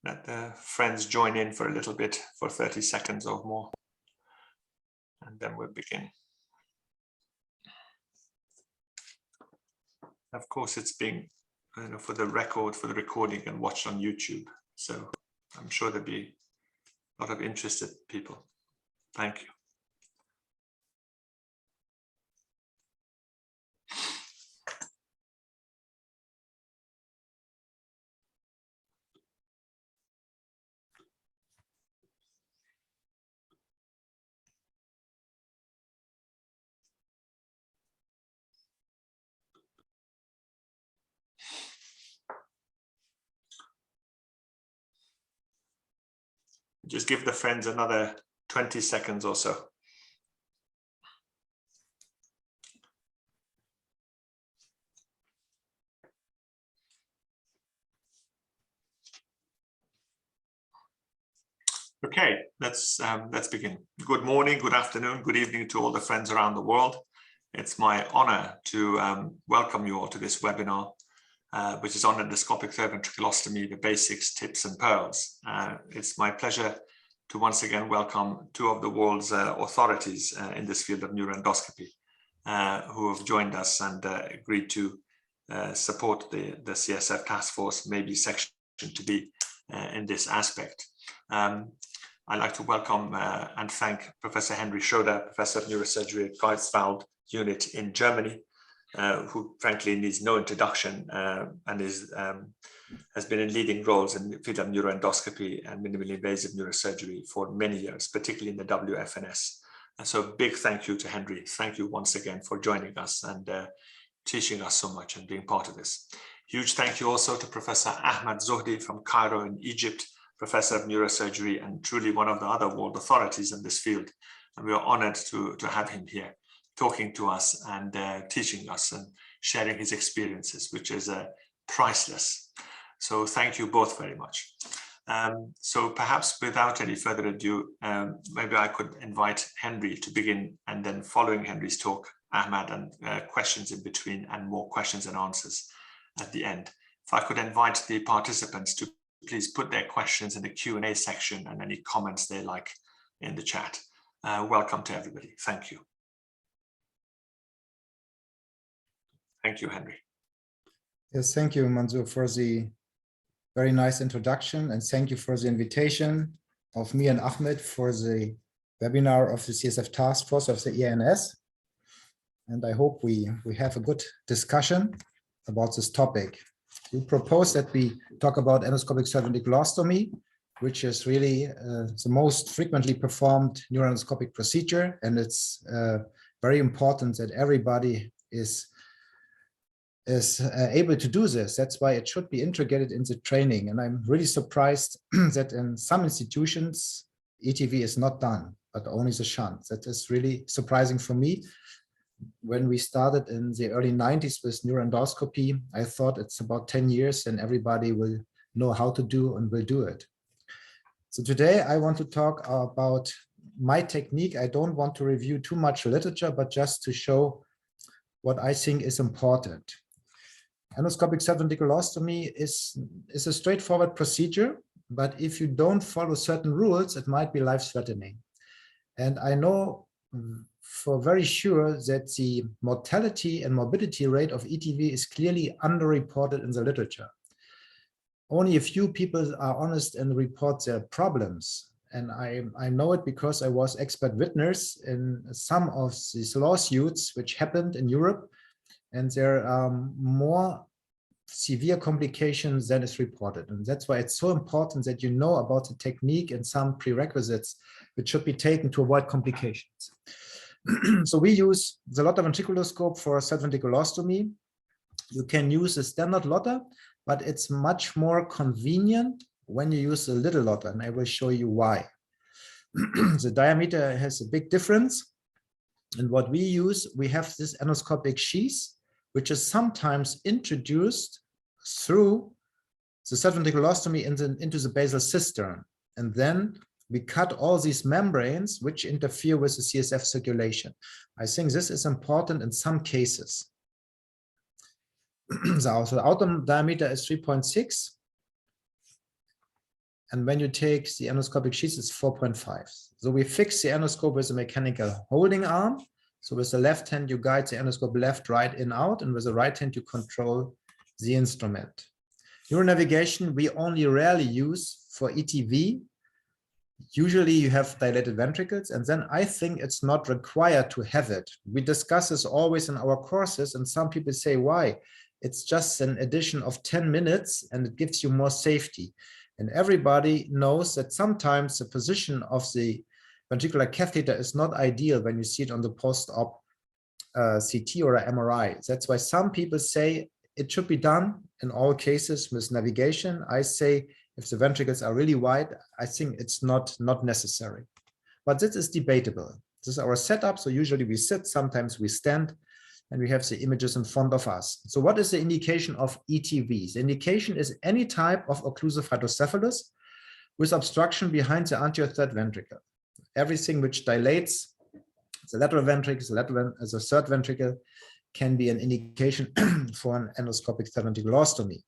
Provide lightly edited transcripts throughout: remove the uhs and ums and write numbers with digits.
let the friends join in for a little bit, for 30 seconds or more, and then we'll begin. Of course, it's being, for the recording and watched on YouTube. So I'm sure there'll be a lot of interested people. Thank you. Just give the friends another 20 seconds or so. Okay, let's begin. Good morning, good afternoon, good evening to all the friends around the world. It's my honor to welcome you all to this webinar, which is on endoscopic third ventriculostomy, the basics, tips and pearls. It's my pleasure to once again welcome two of the world's authorities in this field of neuroendoscopy, who have joined us and agreed to support the CSF task force, maybe section to be in this aspect. I'd like to welcome and thank Professor Henry Schroeder, Professor of Neurosurgery at Greifswald Unit in Germany, who frankly needs no introduction and has been in leading roles in the field of neuroendoscopy and minimally invasive neurosurgery for many years, particularly in the WFNS. And so big thank you to Henry. Thank you once again for joining us and teaching us so much and being part of this. Huge thank you also to Professor Ahmad Zohdi from Cairo in Egypt, Professor of Neurosurgery and truly one of the other world authorities in this field. And we are honored to have him here talking to us and teaching us and sharing his experiences, which is priceless. So thank you both very much. So perhaps without any further ado, maybe I could invite Henry to begin, and then following Henry's talk, Ahmad, and questions in between and more questions and answers at the end. If I could invite the participants to please put their questions in the Q&A section and any comments they like in the chat. Welcome to everybody. Thank you. Thank you, Henry. Yes, thank you, Mansoor, for the very nice introduction, and thank you for the invitation of me and Ahmed for the webinar of the CSF task force of the EANS. And I hope we have a good discussion about this topic. You propose that we talk about endoscopic third ventriculostomy, which is really the most frequently performed neuroendoscopic procedure, and it's very important that everybody is able to do this. That's why it should be integrated in the training. And I'm really surprised that in some institutions, ETV is not done, but only the shunt. That is really surprising for me. When we started in the early 90s with neuroendoscopy, I thought it's about 10 years and everybody will know how to do and will do it. So today I want to talk about my technique. I don't want to review too much literature, but just to show what I think is important. Endoscopic third ventriculostomy is a straightforward procedure, but if you don't follow certain rules, it might be life-threatening. And I know for very sure that the mortality and morbidity rate of ETV is clearly underreported in the literature. Only a few people are honest and report their problems. And I know it because I was expert witness in some of these lawsuits which happened in Europe, and there are more severe complications than is reported. And that's why it's so important that you know about the technique and some prerequisites which should be taken to avoid complications. So we use the Lotter ventriculoscope for third ventriculostomy. You can use a standard Lotter, but it's much more convenient when you use a little Lotter, and I will show you why. The diameter has a big difference. And what we use, we have this endoscopic sheath, which is sometimes introduced through the third ventriculostomy into the basal cistern. And then we cut all these membranes which interfere with the CSF circulation. I think this is important in some cases. So the outer diameter is 3.6. And when you take the endoscopic sheath, it's 4.5. So we fix the endoscope with a mechanical holding arm. So with the left hand, you guide the endoscope left, right, in, out, and with the right hand, you control the instrument. Neuronavigation, we only rarely use for ETV. Usually you have dilated ventricles, and then I think it's not required to have it. We discuss this always in our courses, and some people say, why? It's just an addition of 10 minutes, and it gives you more safety. And everybody knows that sometimes the position of the ventricular catheter is not ideal when you see it on the post-op CT or MRI. That's why some people say it should be done in all cases with navigation. I say if the ventricles are really wide, I think it's not necessary. But this is debatable. This is our setup. So usually we sit, sometimes we stand, and we have the images in front of us. So what is the indication of ETV? The indication is any type of occlusive hydrocephalus with obstruction behind the anterior third ventricle. Everything which dilates the lateral ventricle, the third ventricle, can be an indication for an endoscopic ventriculostomy.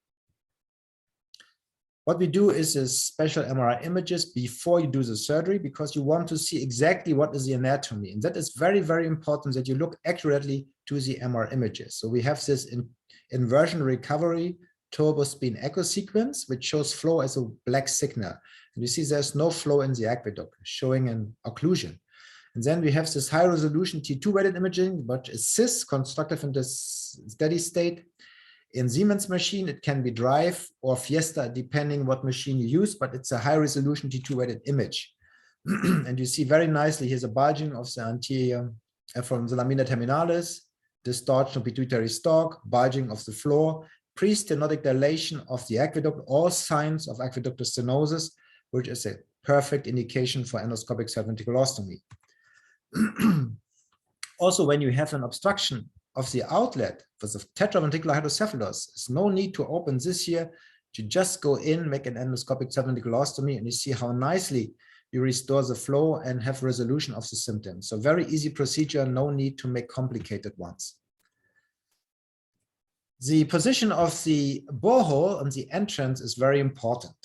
What we do is a special MRI images before you do the surgery, because you want to see exactly what is the anatomy. And that is very, very important that you look accurately to the MR images. So we have this inversion recovery turbospin echo sequence, which shows flow as a black signal. And you see there's no flow in the aqueduct, showing an occlusion. And then we have this high resolution T2 weighted imaging, which is CISS, constructive in this steady state. In Siemens machine, it can be Drive or Fiesta, depending what machine you use, but it's a high resolution T2 weighted image. And you see very nicely, here's a bulging of the anterior from the lamina terminalis, distortion of pituitary stalk, bulging of the floor, pre-stenotic dilation of the aqueduct, all signs of aqueductal stenosis, which is a perfect indication for endoscopic ventriculostomy. Also, when you have an obstruction of the outlet for the tetraventricular hydrocephalus, there's no need to open this here. You just go in, make an endoscopic ventriculostomy, and you see how nicely you restore the flow and have resolution of the symptoms. So very easy procedure, no need to make complicated ones. The position of the borehole on the entrance is very important.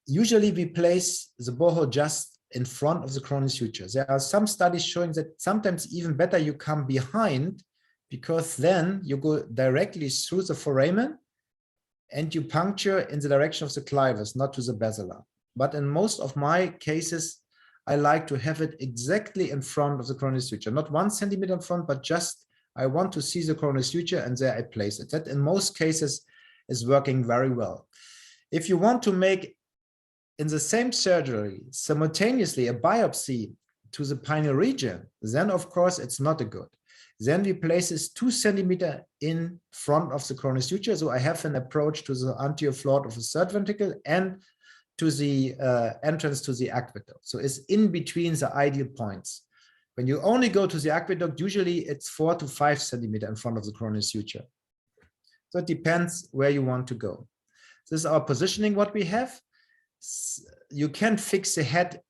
Usually we place the borehole just in front of the coronary suture. There are some studies showing that sometimes even better you come behind, because then you go directly through the foramen and you puncture in the direction of the clivus, not to the basilar. But in most of my cases, I like to have it exactly in front of the coronary suture, not 1 centimeter in front, but just I want to see the coronary suture and there I place it. That in most cases is working very well. If you want to make in the same surgery simultaneously a biopsy to the pineal region, then of course it's not a good. Then we place this 2 centimeters in front of the coronary suture. So I have an approach to the anterior floor of the third ventricle and to the entrance to the aqueduct. So it's in between the ideal points. When you only go to the aqueduct, usually it's 4 to 5 centimeters in front of the coronary suture. So it depends where you want to go. This is our positioning, what we have. You can fix the head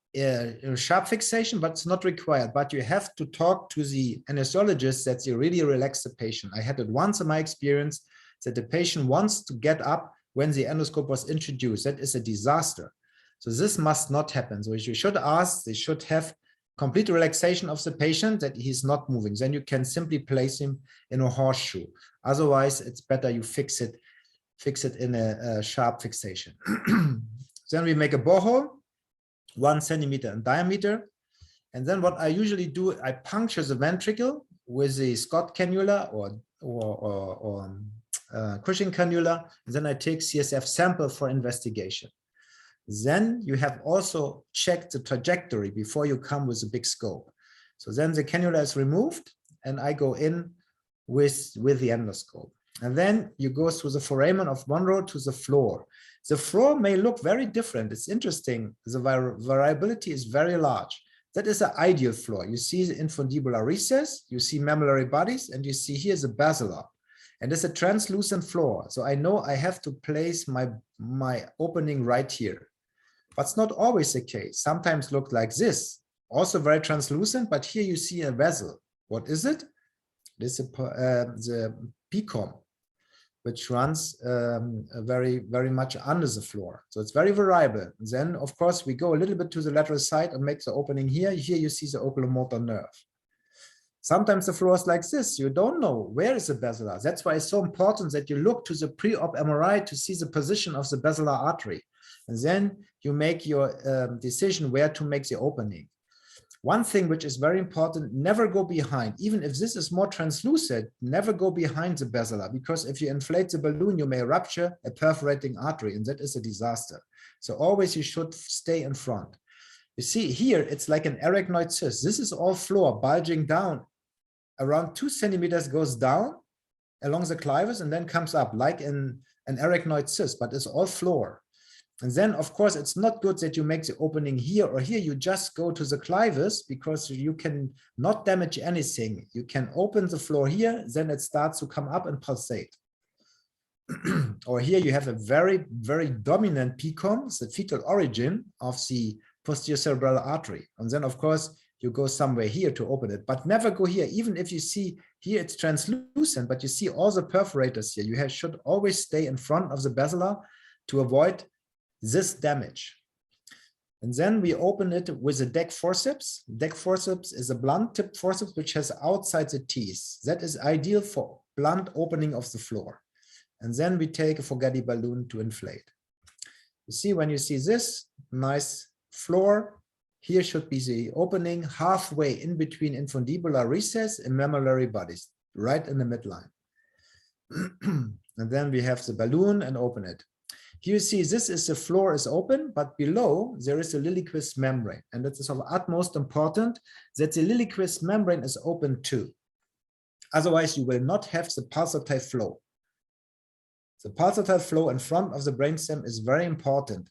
sharp fixation, but it's not required. But you have to talk to the anesthesiologist that you really relax the patient. I had it once in my experience that the patient wants to get up when the endoscope was introduced. That is a disaster. So this must not happen. So you should ask, they should have complete relaxation of the patient that he's not moving. Then you can simply place him in a horseshoe. Otherwise, it's better you fix it in a sharp fixation. Then we make a borehole, 1 centimeter in diameter. And then what I usually do, I puncture the ventricle with the Scott cannula or Cushing cannula. And then I take CSF sample for investigation. Then you have also checked the trajectory before you come with a big scope. So then the cannula is removed and I go in with the endoscope. And then you go through the foramen of Monro to the floor. The floor may look very different. It's interesting. The variability is very large. That is an ideal floor. You see the infundibular recess, you see mammillary bodies, and you see here the basilar. And it's a translucent floor. So I know I have to place my opening right here. But it's not always the case. Sometimes look like this. Also very translucent, but here you see a vessel. What is it? This is the PCOM. which runs very, very much under the floor. So it's very variable. Then, of course, we go a little bit to the lateral side and make the opening here. Here you see the oculomotor nerve. Sometimes the floor is like this. You don't know where is the basilar. That's why it's so important that you look to the pre-op MRI to see the position of the basilar artery. And then you make your decision where to make the opening. One thing which is very important, never go behind. Even if this is more translucent, never go behind the basilar, because if you inflate the balloon, you may rupture a perforating artery, and that is a disaster. So always you should stay in front. You see here, it's like an arachnoid cyst. This is all floor bulging down. Around 2 centimeters goes down along the clivus and then comes up like in an arachnoid cyst, but it's all floor. And then, of course, it's not good that you make the opening here or here. You just go to the clivus because you can not damage anything. You can open the floor here, then it starts to come up and pulsate. Or here you have a very, very dominant PCOM, the fetal origin of the posterior cerebral artery. And then, of course, you go somewhere here to open it, but never go here. Even if you see here it's translucent, but you see all the perforators here, you should always stay in front of the basilar to avoid this damage. And then we open it with a deck forceps. Deck forceps is a blunt tip forceps which has outside the teeth. That is ideal for blunt opening of the floor. And then we take a Fogarty balloon to inflate. You see, when you see this nice floor, here should be the opening halfway in between infundibular recess and mammillary bodies, right in the midline. And then we have the balloon and open it. Here you see this is the floor is open, but below there is a Lilliquist membrane. And it is of utmost important that the Lilliquist membrane is open too. Otherwise, you will not have the pulsatile flow. The pulsatile flow in front of the brainstem is very important.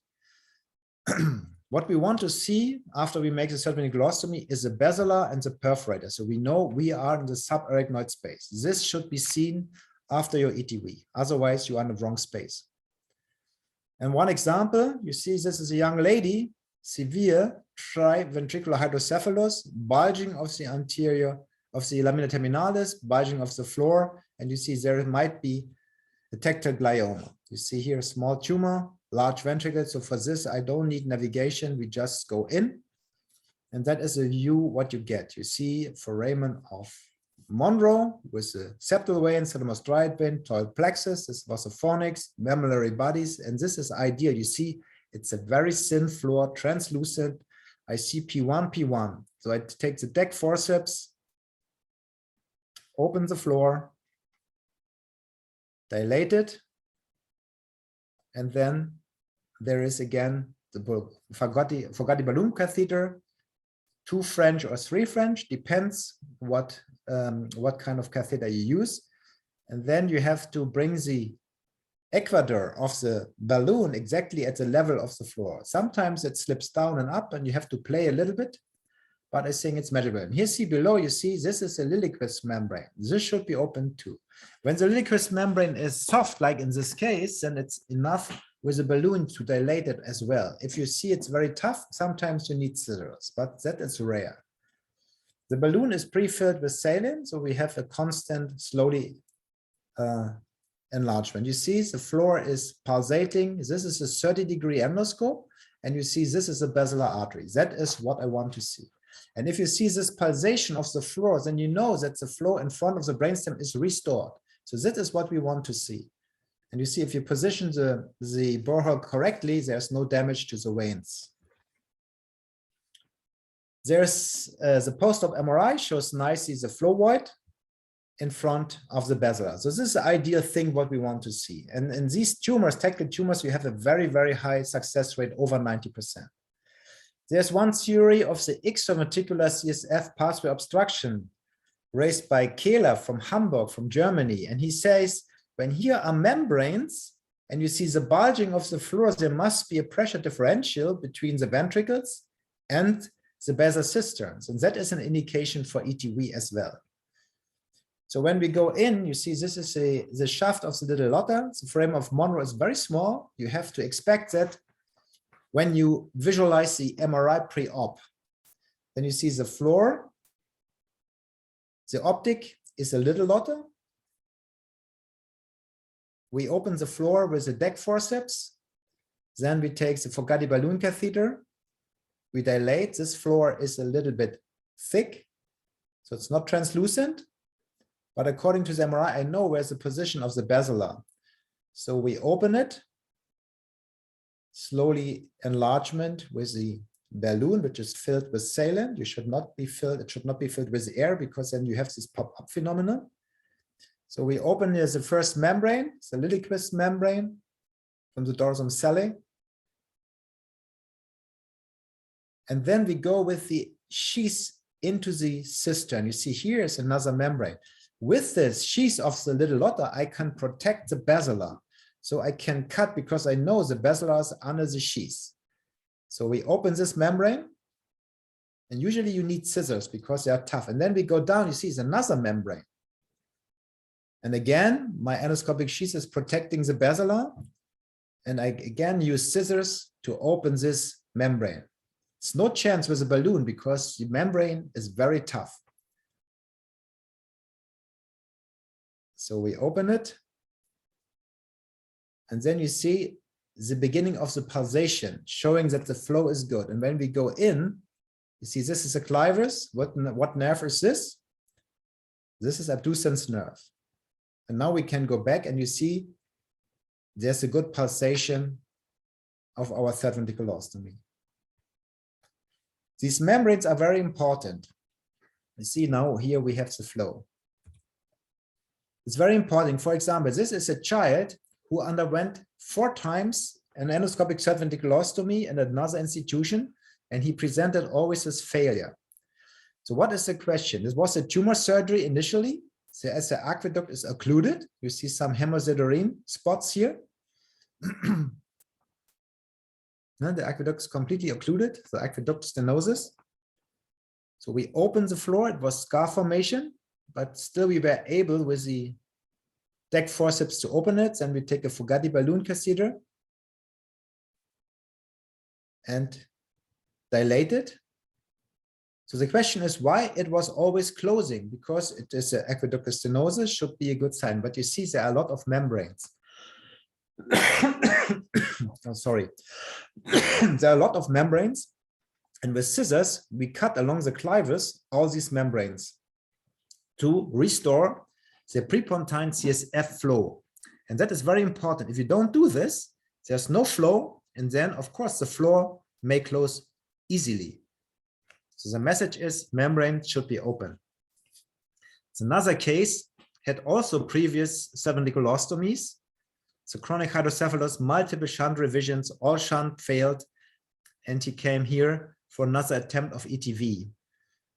What we want to see after we make the ventriculostomy is the basilar and the perforator. So we know we are in the subarachnoid space. This should be seen after your ETV. Otherwise, you are in the wrong space. And one example, you see this is a young lady, severe triventricular hydrocephalus, bulging of the anterior of the lamina terminalis, bulging of the floor, and you see there might be a tactile glioma. You see here a small tumor, large ventricle. So for this, I don't need navigation. We just go in. And that is a view what you get. You see foramen of Monro with the septal vein, thalamus striate vein, toil plexus. This was a fornix, mammillary bodies. And this is ideal. You see, it's a very thin floor, translucent. I see P1, P1. So I take the deck forceps, open the floor, dilate it, and then there is again the Fogarty balloon catheter, 2 French or 3 French, depends what kind of catheter you use. And then you have to bring the equator of the balloon exactly at the level of the floor. Sometimes it slips down and up and you have to play a little bit, but I think it's manageable. And here see below, you see this is a Lilliquist membrane. This should be open too. When the Lilliquist membrane is soft, like in this case, then it's enough with a balloon to dilate it as well. If you see it's very tough, sometimes you need scissors, but that is rare. The balloon is pre-filled with saline, so we have a constant, slowly enlargement. You see the floor is pulsating. This is a 30-degree endoscope, and you see this is a basilar artery. That is what I want to see. And if you see this pulsation of the floor, then you know that the flow in front of the brainstem is restored. So that is what we want to see. And you see if you position the borehole correctly, there's no damage to the veins. There's the post-op MRI shows nicely the flow void in front of the basilar. So this is the ideal thing what we want to see. And in these tumors, tactile tumors, we have a very, very high success rate, over 90%. There's one theory of the extraventricular CSF pathway obstruction raised by Kehler from Hamburg, from Germany. And he says, when here are membranes and you see the bulging of the floor, there must be a pressure differential between the ventricles and the basal cisterns. And that is an indication for ETV as well. So when we go in, you see this is the shaft of the little lotta. The foramen of Monro is very small. You have to expect that when you visualize the MRI pre-op. Then you see the floor. The optic is a little lotta. we open the floor with a deck forceps. Then we take the Fogarty balloon catheter. We dilate. This floor is a little bit thick, so it's not translucent. But according to the MRI, I know where's the position of the basilar. So we open it, slowly enlargement with the balloon, which is filled with saline. You should not be filled, it should not be filled with air, because then you have this pop-up phenomenon. So we open here the first membrane, the Liljeqvist membrane from the dorsum celli. And then we go with the sheath into the cistern. You see here is another membrane. With this sheath of the little lotta, I can protect the basilar. So I can cut because I know the basilar is under the sheath. So we open this membrane, and usually you need scissors because they are tough. And then we go down, you see it's another membrane. And again, my endoscopic sheath is protecting the basilar. And I again use scissors to open this membrane. It's no chance with a balloon because the membrane is very tough. So we open it. And then you see the beginning of the pulsation, showing that the flow is good. And when we go in, you see this is a clivus. What nerve is this? This is abducens nerve. And now we can go back and you see there's a good pulsation of our third ventriculostomy. These membranes are very important. You see now here we have the flow. It's very important. For example, this is a child who underwent 4 times an endoscopic third ventriculostomy in another institution, and he presented always with failure. So what is the question? This was a tumor surgery initially. So as the aqueduct is occluded, you see some hemosiderine spots here. The aqueduct is completely occluded, the aqueduct stenosis. So we opened the floor, it was scar formation, but still we were able with the deck forceps to open it. Then we take a Fogarty balloon catheter and dilate it. So the question is why it was always closing, because it is an aqueduct stenosis, should be a good sign. But you see there are a lot of membranes. Oh, sorry. There are a lot of membranes, and with scissors we cut along the clivus all these membranes to restore the prepontine CSF flow. And that is very important. If you don't do this, there's no flow, and then of course the floor may close easily. So the message is membrane should be open. It's another case, had also previous ventriculostomies. So chronic hydrocephalus, multiple shunt revisions, all shunt failed, and he came here for another attempt of ETV.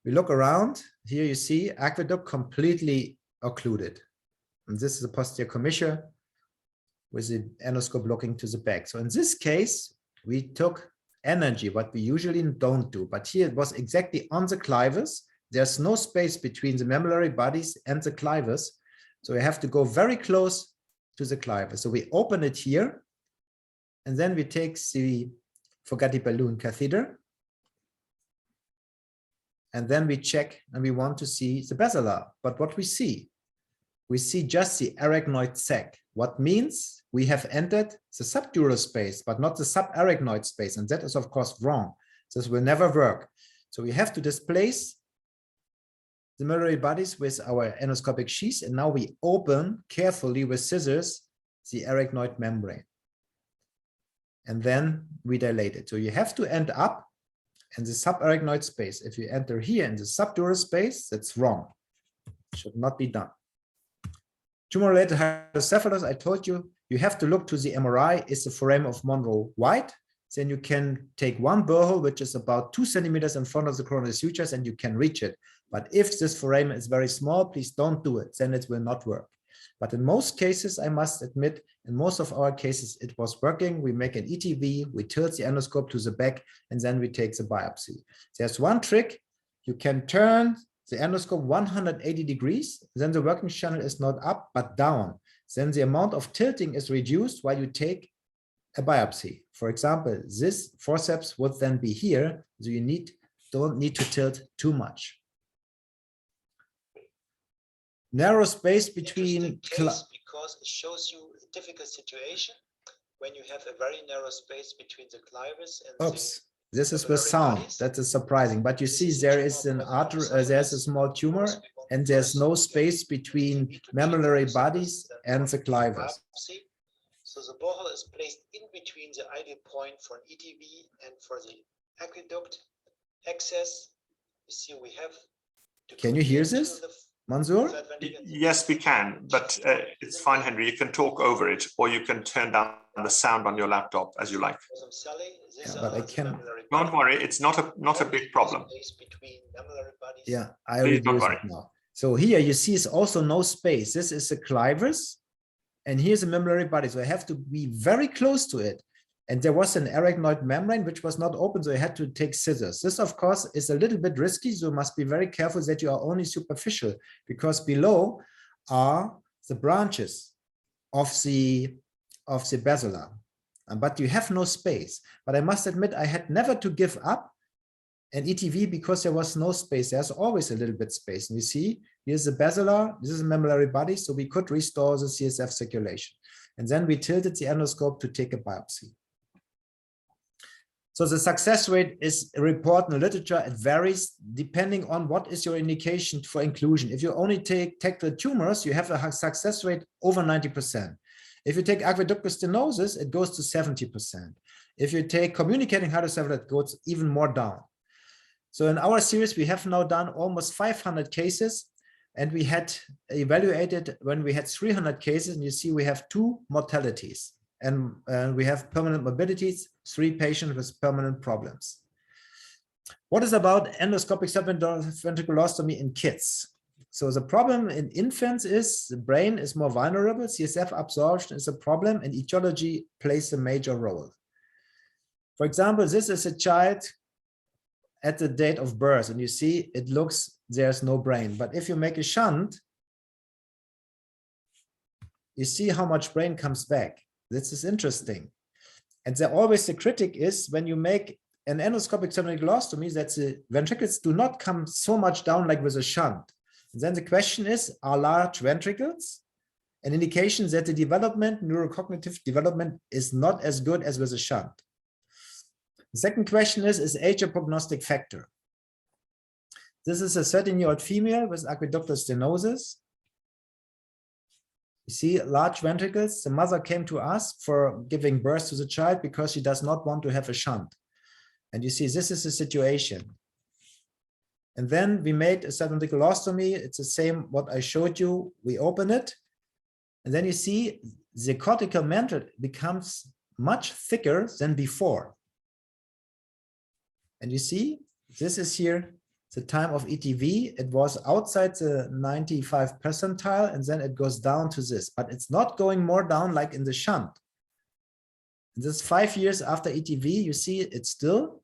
We look around, here you see aqueduct completely occluded. And this is a posterior commissure with the endoscope looking to the back. So in this case, we took energy, what we usually don't do. But here it was exactly on the clivus. There's no space between the mammillary bodies and the clivus. So we have to go very close to the clivus. So we open it here, and then we take the Fogarty balloon catheter. And then we check, and we want to see the basilar. But what we see just the arachnoid sac. What means we have entered the subdural space, but not the subarachnoid space. And that is, of course, wrong. This will never work. So we have to displace the mammillary bodies with our endoscopic sheath. And now we open carefully with scissors the arachnoid membrane. And then we dilate it. So you have to end up in the subarachnoid space. If you enter here in the subdural space, that's wrong. It should not be done. Tumor-related hydrocephalus, I told you, you have to look to the MRI. Is the foramen of Monro wide? Then you can take one burr hole, which is about 2 centimeters in front of the coronary sutures, and you can reach it. But if this foramen is very small, please don't do it. Then it will not work. But in most cases, I must admit, in most of our cases, it was working. We make an ETV, we tilt the endoscope to the back, and then we take the biopsy. There's one trick. You can turn the endoscope 180 degrees, then the working channel is not up, but down. Then the amount of tilting is reduced while you take a biopsy. For example, this forceps would then be here, so you don't need to tilt too much. Narrow space between because it shows you a difficult situation when you have a very narrow space between the clivus and Oops. This is with sound. That is surprising. But you see, there is an artery, there's a small tumor, and there's no space between mammillary bodies and the clivus. So the borehole is placed in between the ideal point for an ETV and for the aqueduct access. You see, we have. Can you hear this, Mansoor? Yes, we can, but it's fine, Henry. You can talk over it, or you can turn down the sound on your laptop as you like. Yeah, but I can. Don't worry, it's not a big problem. Yeah, I reduce it now. So here you see is also no space. This is the clivus, and here's a mammillary body. So I have to be very close to it. And there was an arachnoid membrane which was not open, so I had to take scissors. This, of course, is a little bit risky, so you must be very careful that you are only superficial, because below are the branches of the basilar. But you have no space. But I must admit, I had never to give up an ETV because there was no space. There's always a little bit space. And you see, here's the basilar, this is a mammillary body, so we could restore the CSF circulation. And then we tilted the endoscope to take a biopsy. So the success rate is a report in the literature. It varies depending on what is your indication for inclusion. If you only take the tumors, you have a success rate over 90%. If you take aqueductal stenosis, it goes to 70%. If you take communicating hydrocephalus, it goes even more down. So in our series, we have now done almost 500 cases, and we had evaluated when we had 300 cases, and you see we have 2 mortalities. And we have permanent morbidities, 3 patients with permanent problems. What is about endoscopic subventriculostomy in kids? So the problem in infants is the brain is more vulnerable, CSF absorption is a problem, and etiology plays a major role. For example, this is a child at the date of birth, and you see it looks, there's no brain. But if you make a shunt, you see how much brain comes back. This is interesting. And there always the critic is when you make an endoscopic subventriculostomy that the ventricles do not come so much down like with a shunt. And then the question is, are large ventricles an indication that the development, neurocognitive development, is not as good as with a shunt? The second question is age a prognostic factor? This is a 13-year-old female with aqueductal stenosis. You see large ventricles. The mother came to us for giving birth to the child because she does not want to have a shunt. And you see, this is the situation. And then we made a subventriculostomy. It's the same what I showed you. We open it. And then you see the cortical mantle becomes much thicker than before. And you see, this is here the time of ETV. It was outside the 95th percentile, and then it goes down to this, but it's not going more down like in the shunt. This 5 years after ETV, you see it's still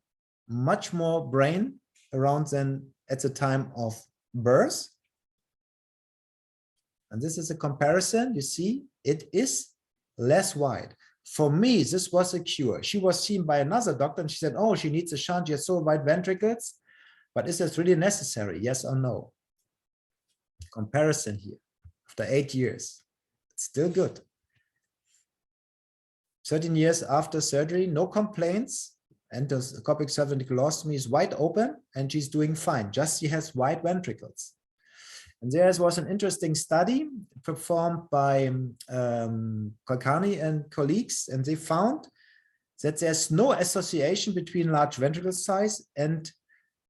much more brain around than at the time of birth. And this is a comparison. You see, it is less wide. For me, this was a cure. She was seen by another doctor and she said, oh, she needs a shunt. She has so wide ventricles. But is this really necessary? Yes or no? Comparison here. After 8 years, it's still good. 13 years after surgery, no complaints. Endoscopic subventriculostomy is wide open and she's doing fine. Just she has wide ventricles. And there was an interesting study performed by Kolkani and colleagues, and they found that there's no association between large ventricle size and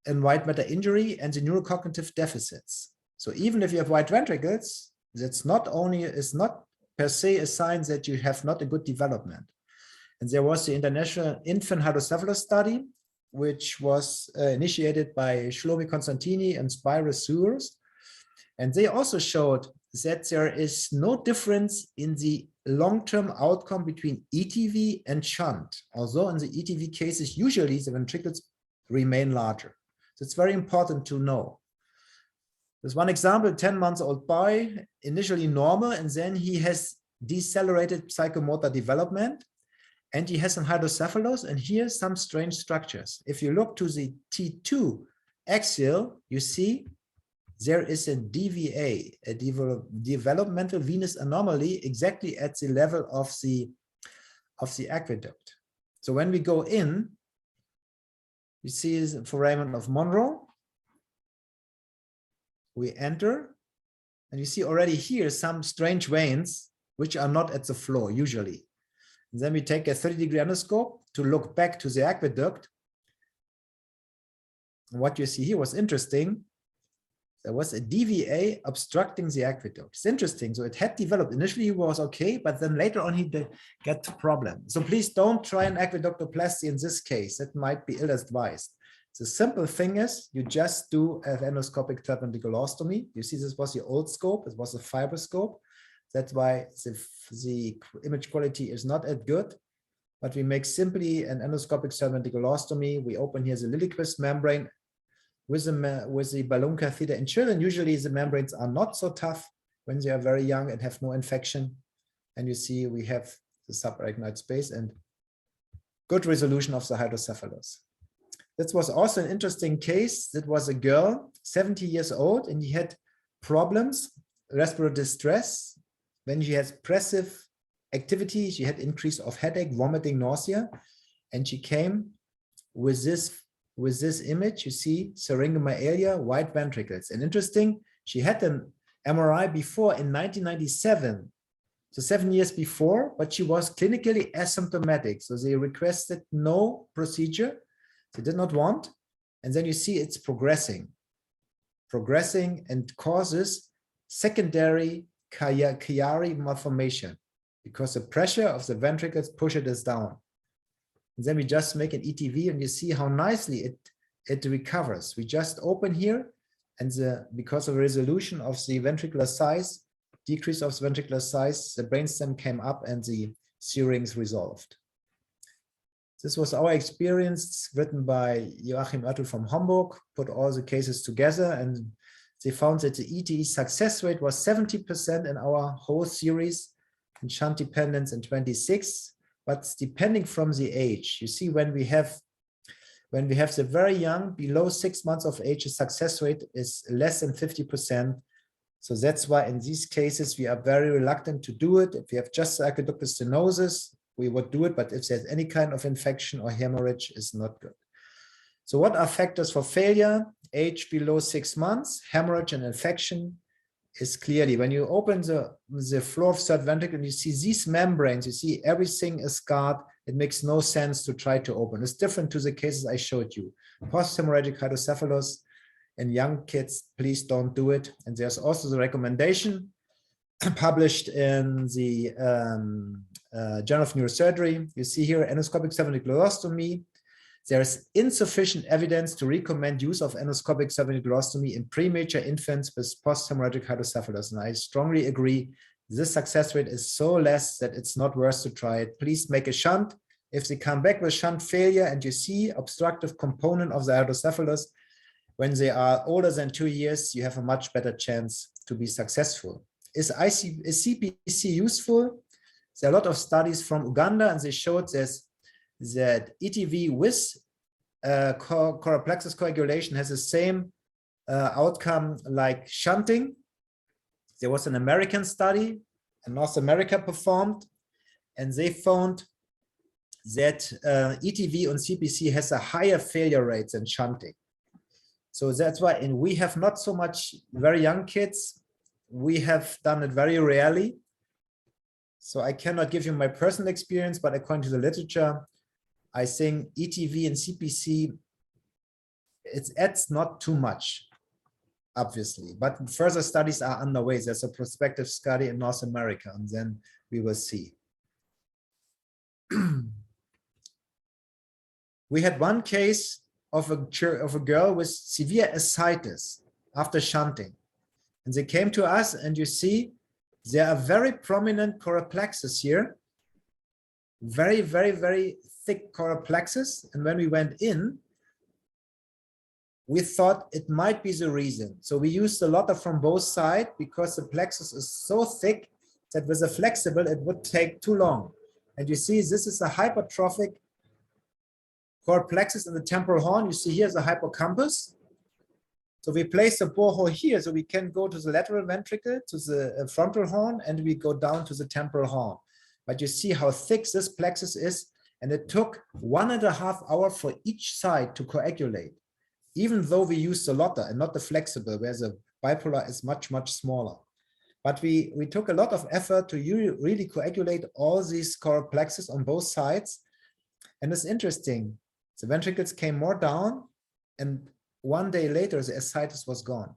white matter injury and the neurocognitive deficits. So even if you have white ventricles, that's not only is not per se a sign that you have not a good development. And there was the International Infant Hydrocephalus study, which was initiated by Shlomi Konstantini and Spyros Souros. And they also showed that there is no difference in the long-term outcome between ETV and shunt. Although in the ETV cases, usually the ventricles remain larger. So it's very important to know. There's one example, 10-month-old boy, initially normal, and then he has decelerated psychomotor development, and he has some hydrocephalus, and here's some strange structures. If you look to the T2 axial, you see there is a DVA, a developmental venous anomaly, exactly at the level of the aqueduct. So when we go in, we see the Foramen of Monro. We enter, and you see already here some strange veins which are not at the floor usually. And then we take a 30-degree endoscope to look back to the aqueduct. And what you see here was interesting. There was a DVA obstructing the aqueduct. It's interesting. So it had developed. Initially, it was okay, but then later on, he got a problem. So please don't try an aqueductoplasty in this case. That might be ill-advised. The simple thing is you just do an endoscopic ventriculostomy. You see, this was the old scope. It was a fiber scope. That's why the image quality is not as good. But we make simply an endoscopic ventriculostomy. We open here the Lilliquist membrane with the balloon catheter. In children, usually the membranes are not so tough when they are very young and have no infection. And you see we have the subarachnoid space and good resolution of the hydrocephalus. This was also an interesting case. That was a girl, 70 years old, and he had problems, respiratory distress. When she has oppressive activity, she had increase of headache, vomiting, nausea, and she came with this image. You see syringomyelia, white ventricles. And interesting, she had an MRI before in 1997, so 7 years before, but she was clinically asymptomatic. So they requested no procedure. They did not want. And then you see it's progressing and causes secondary Chiari malformation because the pressure of the ventricles pushes it down. And then we just make an ETV and you see how nicely it recovers. We just open here and because of the resolution of the ventricular size, decrease of the ventricular size, the brainstem came up and the serings resolved. This was our experience written by Joachim Oertel from Hamburg, put all the cases together, and they found that the ETV success rate was 70% in our whole series, and shunt dependence in 26, but depending from the age. You see, when we have the very young, below 6 months of age, the success rate is less than 50%. So that's why in these cases, we are very reluctant to do it. If we have just aqueductal stenosis, we would do it, but if there's any kind of infection or hemorrhage, it's not good. So what are factors for failure? Age below 6 months, hemorrhage and infection is clearly, when you open the floor of third ventricle and you see these membranes, you see everything is scarred, it makes no sense to try to open. It's different to the cases I showed you. Post-hemorrhagic hydrocephalus in young kids, please don't do it. And there's also the recommendation published in the Journal of Neurosurgery. You see here endoscopic ventriculostomy. There is insufficient evidence to recommend use of endoscopic ventriculostomy in premature infants with post-hemorrhagic hydrocephalus. And I strongly agree, this success rate is so less that it's not worth to try it. Please make a shunt. If they come back with shunt failure and you see obstructive component of the hydrocephalus, when they are older than 2 years, you have a much better chance to be successful. Is CPC useful? There are a lot of studies from Uganda, and they showed this, that ETV with coral plexus coagulation has the same outcome like shunting. There was an American study in North America performed, and they found that ETV on CPC has a higher failure rate than shunting. So that's why, and we have not so much very young kids. We have done it very rarely. So I cannot give you my personal experience, but according to the literature, I think ETV and CPC, it adds not too much, obviously, but further studies are underway. There's a prospective study in North America, and then we will see. We had one case of a girl with severe ascites after shunting, and they came to us, and you see there are very prominent coral plexus here, very, very, very thick coral plexus. And when we went in, we thought it might be the reason. So we used a lot from both sides because the plexus is so thick that with a flexible, it would take too long. And you see, this is a hypertrophic coral plexus in the temporal horn. You see here's a hippocampus. So we place a borehole here, so we can go to the lateral ventricle, to the frontal horn, and we go down to the temporal horn. But you see how thick this plexus is, and it took 1.5 hours for each side to coagulate, even though we used the lotter and not the flexible, where the bipolar is much, much smaller. But we took a lot of effort to really coagulate all these coral plexus on both sides. And it's interesting, the ventricles came more down, and 1 day later, the ascites was gone.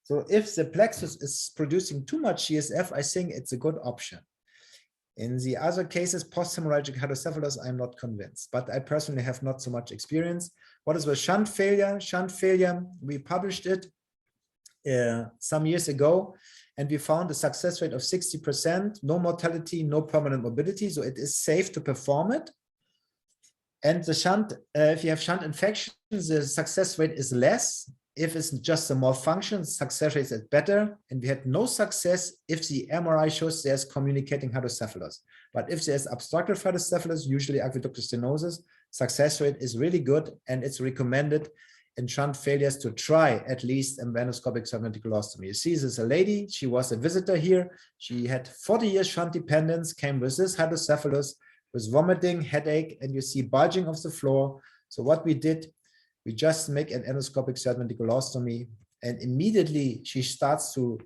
So if the plexus is producing too much CSF, I think it's a good option. In the other cases, post-hemorrhagic hydrocephalus, I'm not convinced, but I personally have not so much experience. What is with shunt failure? Shunt failure, we published it some years ago, and we found a success rate of 60%, no mortality, no permanent morbidity, so it is safe to perform it. And the shunt, if you have shunt infection, the success rate is less. If it's just a malfunction, success rate is better. And we had no success if the MRI shows there's communicating hydrocephalus. But if there's obstructive hydrocephalus, usually aqueductal stenosis, success rate is really good, and it's recommended in shunt failures to try at least endoscopic subventriculostomy. You see, this is a lady, she was a visitor here. She had 40 years shunt dependence, came with this hydrocephalus, with vomiting, headache, and you see bulging of the floor. So what we did, we just make an endoscopic subventriculostomy, and immediately she starts with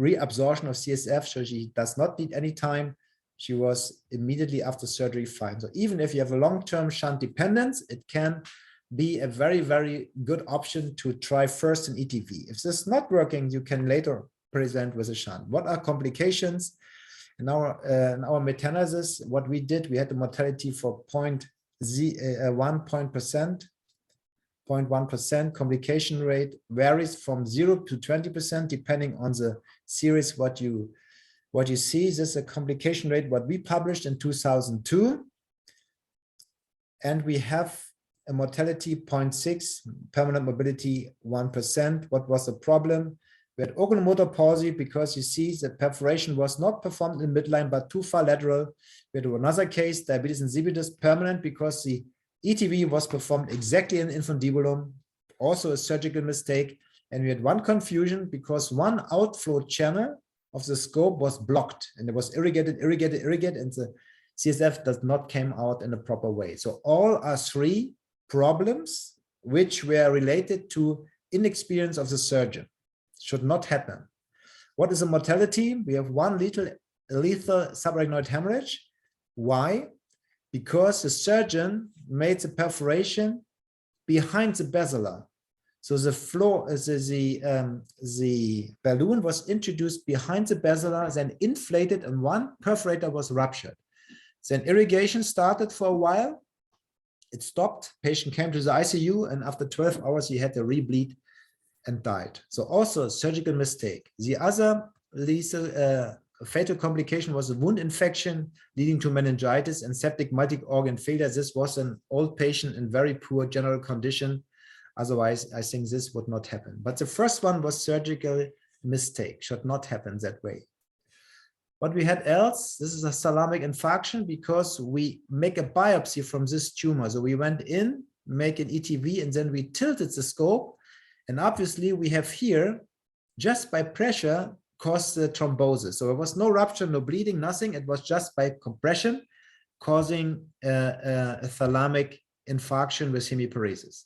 reabsorption of CSF, so she does not need any time. She was immediately after surgery fine. So even if you have a long-term shunt dependence, it can be a very, very good option to try first in ETV. If this is not working, you can later present with a shunt. What are complications? In our meta-analysis, what we did, we had the mortality for 0.1%. Complication rate varies from 0 to 20%, depending on the series what you see. This is a complication rate what we published in 2002, and we have a mortality 0.6, permanent morbidity 1%. What was the problem? We had oculomotor palsy because you see the perforation was not performed in midline, but too far lateral. We had another case, diabetes insipidus, permanent, because the ETV was performed exactly in infundibulum, also a surgical mistake. And we had one confusion because one outflow channel of the scope was blocked, and it was irrigated, and the CSF does not come out in a proper way. So all are three problems which were related to inexperience of the surgeon. Should not happen. What is a mortality? We have one lethal subarachnoid hemorrhage. Why? Because the surgeon made the perforation behind the basilar. So the floor, the balloon was introduced behind the basilar, then inflated, and one perforator was ruptured. Then irrigation started for a while. It stopped. Patient came to the ICU, and after 12 hours, he had a rebleed and died. So also a surgical mistake. The other fatal complication was a wound infection leading to meningitis and septic multi-organ failure. This was an old patient in very poor general condition. Otherwise, I think this would not happen. But the first one was surgical mistake, should not happen that way. What we had else, this is a thalamic infarction because we make a biopsy from this tumor. So we went in, make an ETV, and then we tilted the scope. And obviously we have here, just by pressure, caused the thrombosis. So it was no rupture, no bleeding, nothing. It was just by compression causing a thalamic infarction with hemiparesis.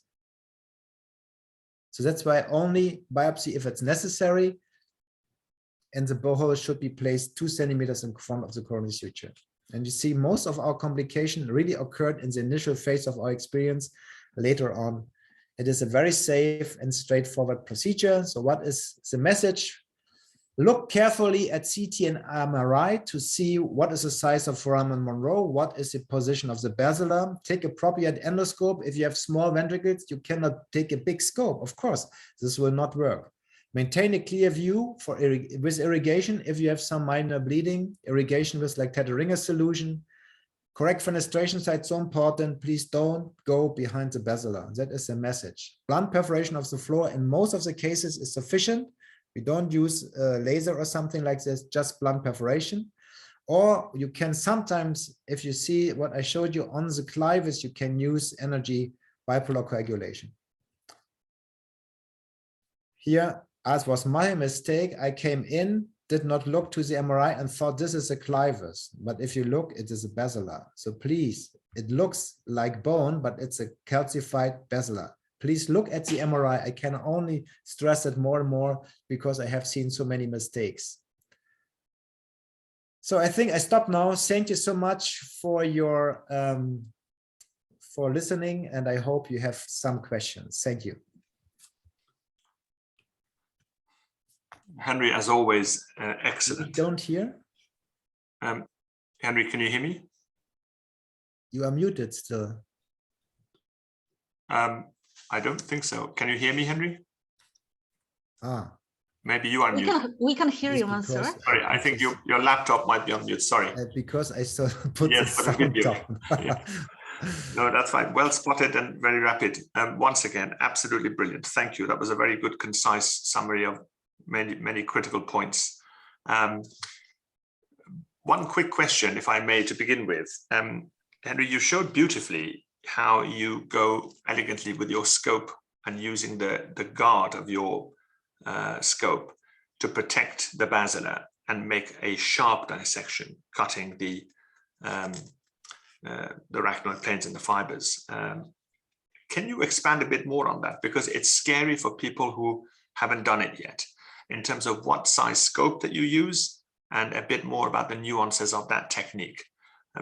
So that's why only biopsy if it's necessary, and the borehole should be placed 2 centimeters in front of the coronary suture. And you see most of our complications really occurred in the initial phase of our experience. Later on, it is a very safe and straightforward procedure. So what is the message? Look carefully at CT and MRI to see what is the size of Foramen of Monro, what is the position of the basilar. Take a appropriate endoscope. If you have small ventricles, you cannot take a big scope. Of course, this will not work. Maintain a clear view with irrigation. If you have some minor bleeding, irrigation with lactated ringer solution. Correct fenestration site, so important. Please don't go behind the basilar. That is the message. Blunt perforation of the floor in most of the cases is sufficient. We don't use a laser or something like this, just blunt perforation. Or you can sometimes, if you see what I showed you on the clivus, you can use energy bipolar coagulation. here, as was my mistake, I came in, did not look to the MRI and thought this is a clivus. But if you look, it is a basilar. So please, it looks like bone, but it's a calcified basilar. Please look at the MRI. I can only stress it more and more because I have seen so many mistakes. So I think I stop now. Thank you so much for your for listening, and I hope you have some questions. Thank you. Henry, as always, excellent. You don't hear? Henry, can you hear me? You are muted still. I don't think so. Can you hear me, Henry? Ah. Maybe you are muted. We can hear you, sir. Sorry, I think your laptop might be on mute. Sorry. Because I still put yes, the sound down. Yeah. No, that's fine. Well spotted and very rapid. Once again, absolutely brilliant. Thank you. That was a very good, concise summary of many critical points. One quick question, if I may, to begin with. Henry, you showed beautifully how you go elegantly with your scope and using the guard of your scope to protect the basilar and make a sharp dissection, cutting the arachnoid planes and the fibers. Can you expand a bit more on that? Because it's scary for people who haven't done it yet, in terms of what size scope that you use and a bit more about the nuances of that technique.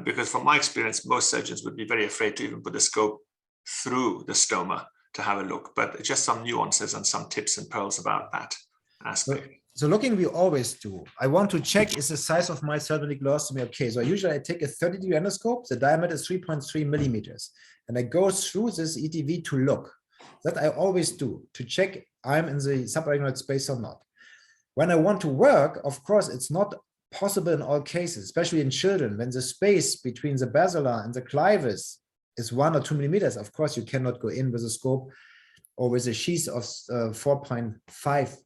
Because from my experience, most surgeons would be very afraid to even put the scope through the stoma to have a look, but just some nuances and some tips and pearls about that aspect. So looking, we always do. I want to check, is the size of my ventriculostomy okay? So usually I take a 30-degree endoscope, the diameter is 3.3 millimeters, and I go through this ETV to look. That I always do, to check I'm in the subarachnoid space or not. When I want to work, of course, it's not possible in all cases, especially in children, when the space between the basilar and the clivus is 1 or 2 millimeters. Of course, you cannot go in with a scope or with a sheath of 4.5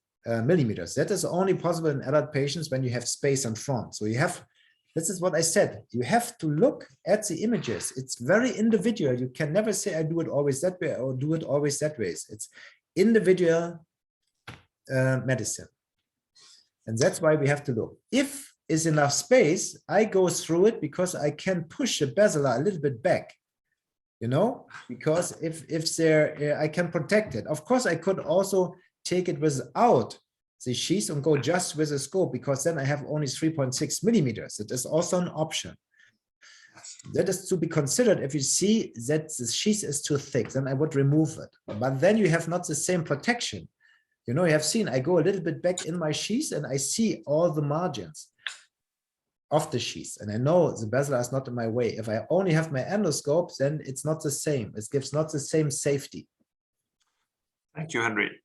millimeters. That is only possible in adult patients when you have space in front. So you have, this is what I said, you have to look at the images. It's very individual. You can never say, I do it always that way or do it always that way. It's individual medicine. And that's why we have to look. If is enough space, I go through it because I can push the basilar a little bit back, you know, because if there, I can protect it. Of course, I could also take it without the sheath and go just with a scope, because then I have only 3.6 millimeters. It is also an option. That is to be considered. If you see that the sheath is too thick, then I would remove it. But then you have not the same protection. You know, you have seen, I go a little bit back in my sheath and I see all the margins of the sheath. And I know the basilar is not in my way. If I only have my endoscope, then it's not the same. It gives not the same safety. Thank you, Henry.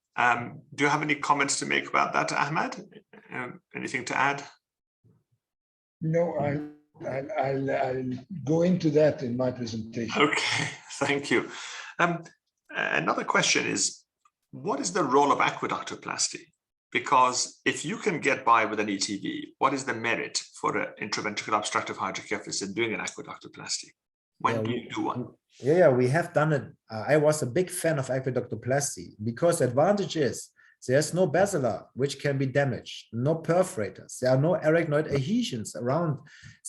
Do you have any comments to make about that, Ahmad? Anything to add? No, I'll go into that in my presentation. Okay, thank you. Another question is, what is the role of aqueductoplasty? Because if you can get by with an ETV, what is the merit for an intraventricular obstructive hydrocephalus in doing an aqueductoplasty? When do you do one? Yeah, we have done it. I was a big fan of aqueductoplasty because the advantage is there's no basilar which can be damaged, no perforators, there are no arachnoid adhesions around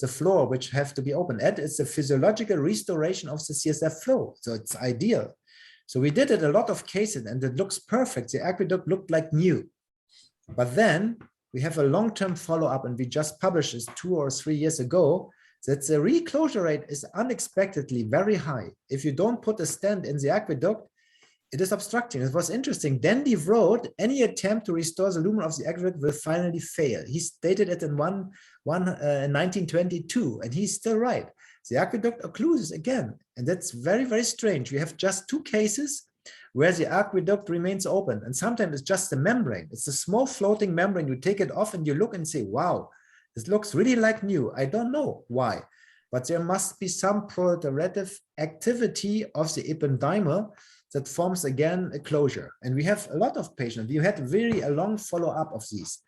the floor which have to be opened. And it's a physiological restoration of the CSF flow, so it's ideal. So we did it a lot of cases and it looks perfect. The aqueduct looked like new. But then we have a long-term follow-up, and we just published this 2 or 3 years ago, that the reclosure rate is unexpectedly very high. If you don't put a stent in the aqueduct, it is obstructing. It was interesting. Dandy wrote, any attempt to restore the lumen of the aqueduct will finally fail. He stated it in 1922, and he's still right. The aqueduct occluses again, and that's very, very strange. We have just 2 cases where the aqueduct remains open, and sometimes it's just the membrane. It's a small floating membrane. You take it off and you look and say, wow, this looks really like new. I don't know why, but there must be some proliferative activity of the ependyma that forms again a closure. And we have a lot of patients. We had a long follow-up of these.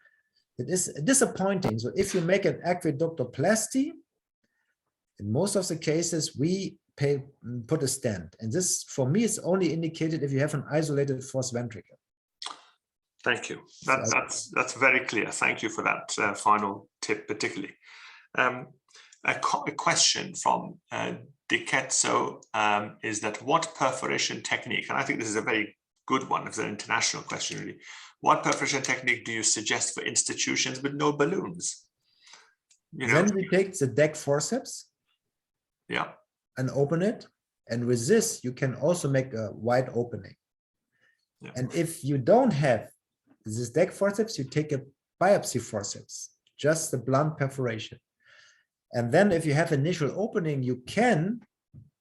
It is disappointing. So if you make an aqueductoplasty, in most of the cases, we put a stent. And this, for me, is only indicated if you have an isolated forced ventricle. Thank you. That's very clear. Thank you for that final tip, particularly. A question from Diketso is that what perforation technique, and I think this is a very good one, it's an international question really, what perforation technique do you suggest for institutions with no balloons? You know? Then we take the DEC forceps, yeah, and open it, and with this you can also make a wide opening. Yeah. And if you don't have this DEC forceps, you take a biopsy forceps, just the blunt perforation. And then if you have initial opening, you can,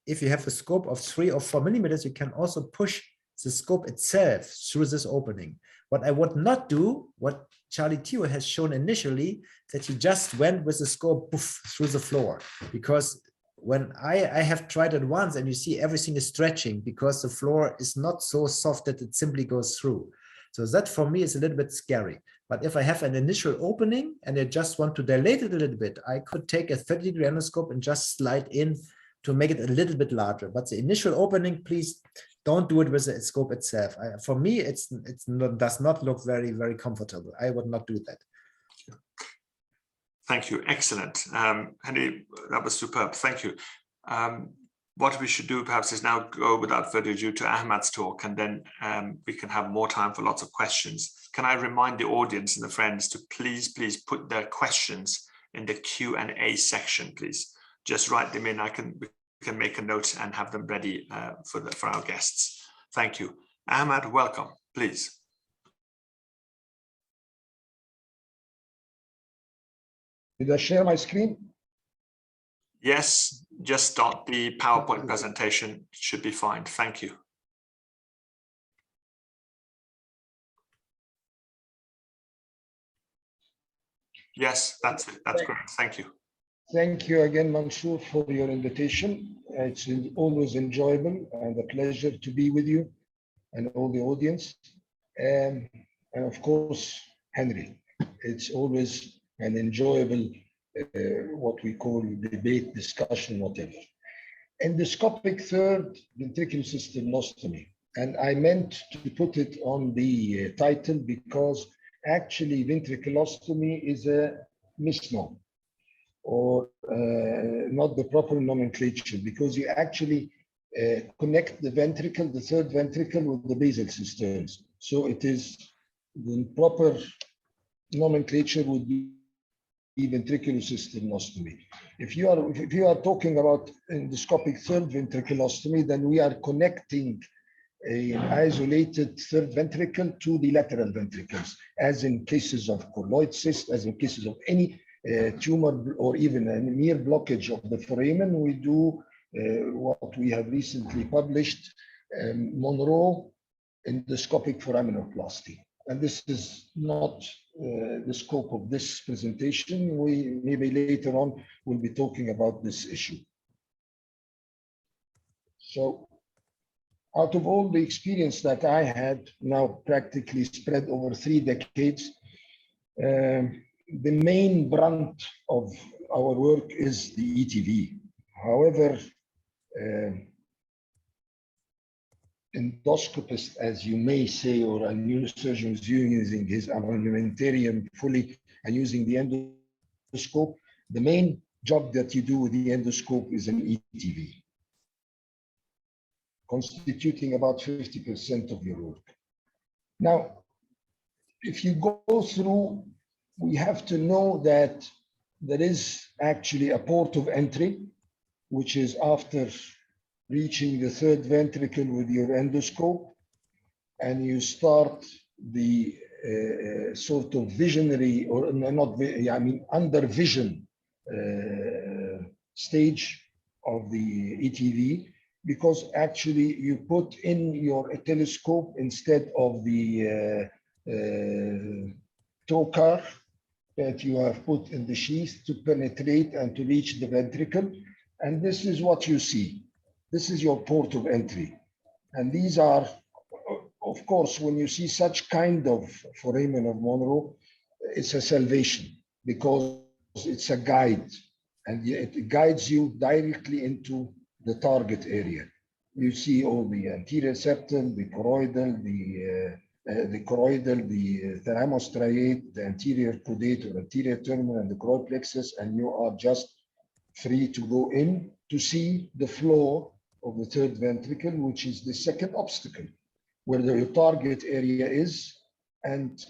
if you have a scope of 3 or 4 millimeters, you can also push the scope itself through this opening. What I would not do, what Charlie Teo has shown initially, that he just went with the scope poof, through the floor. Because when I have tried it once and you see everything is stretching because the floor is not so soft that it simply goes through. So that for me is a little bit scary. But if I have an initial opening and I just want to dilate it a little bit, I could take a 30-degree endoscope and just slide in to make it a little bit larger. But the initial opening, please don't do it with the scope itself. For me, it does not look very, very comfortable. I would not do that. Thank you. Excellent. Henry, that was superb. Thank you. What we should do perhaps is now go without further ado to Ahmad's talk, and then we can have more time for lots of questions. Can I remind the audience and the friends to please put their questions in the Q&A section, please. Just write them in. We can make a note and have them ready for our guests. Thank you. Ahmad, welcome, please. Did I share my screen? Yes, just start the PowerPoint presentation. It should be fine. Thank you. Yes, that's it. That's great. Thank you. Thank you again, Mansour, for your invitation. It's always enjoyable and a pleasure to be with you and all the audience. And of course, Henry, it's always an enjoyable what we call debate, discussion, whatever. Endoscopic third ventricular cystinostomy. And I meant to put it on the title because actually ventriculostomy is a misnomer or not the proper nomenclature, because you actually connect the ventricle, the third ventricle, with the basal cisterns. So it is the proper nomenclature would be ventricular cystinostomy. If you are talking about endoscopic third ventriculostomy, then we are connecting an isolated third ventricle to the lateral ventricles, as in cases of choroid cyst, as in cases of any tumor or even a mere blockage of the foramen. We do what we have recently published, Monro endoscopic foraminoplasty. And this is not the scope of this presentation. We maybe later on will be talking about this issue. So out of all the experience that I had, now practically spread over 3 decades, the main brunt of our work is the ETV. However, endoscopist, as you may say, or a neurosurgeon is using his armamentarium fully and using the endoscope, the main job that you do with the endoscope is an ETV, constituting about 50% of your work. Now, if you go through, we have to know that there is actually a port of entry, which is after reaching the third ventricle with your endoscope, and you start the sort of visionary, or not, I mean, under vision stage of the ETV, because actually you put in your telescope instead of the trocar that you have put in the sheath to penetrate and to reach the ventricle. And this is what you see. This is your port of entry. And these are, of course, when you see such kind of foramen of Monro, it's a salvation, because it's a guide, and it guides you directly into the target area. You see all the anterior septum, the choroidal, the the choroidal, the thalamostriate, the anterior caudate or anterior terminal, and the choroid plexus, and you are just free to go in to see the floor of the third ventricle, which is the second obstacle, where the target area is. And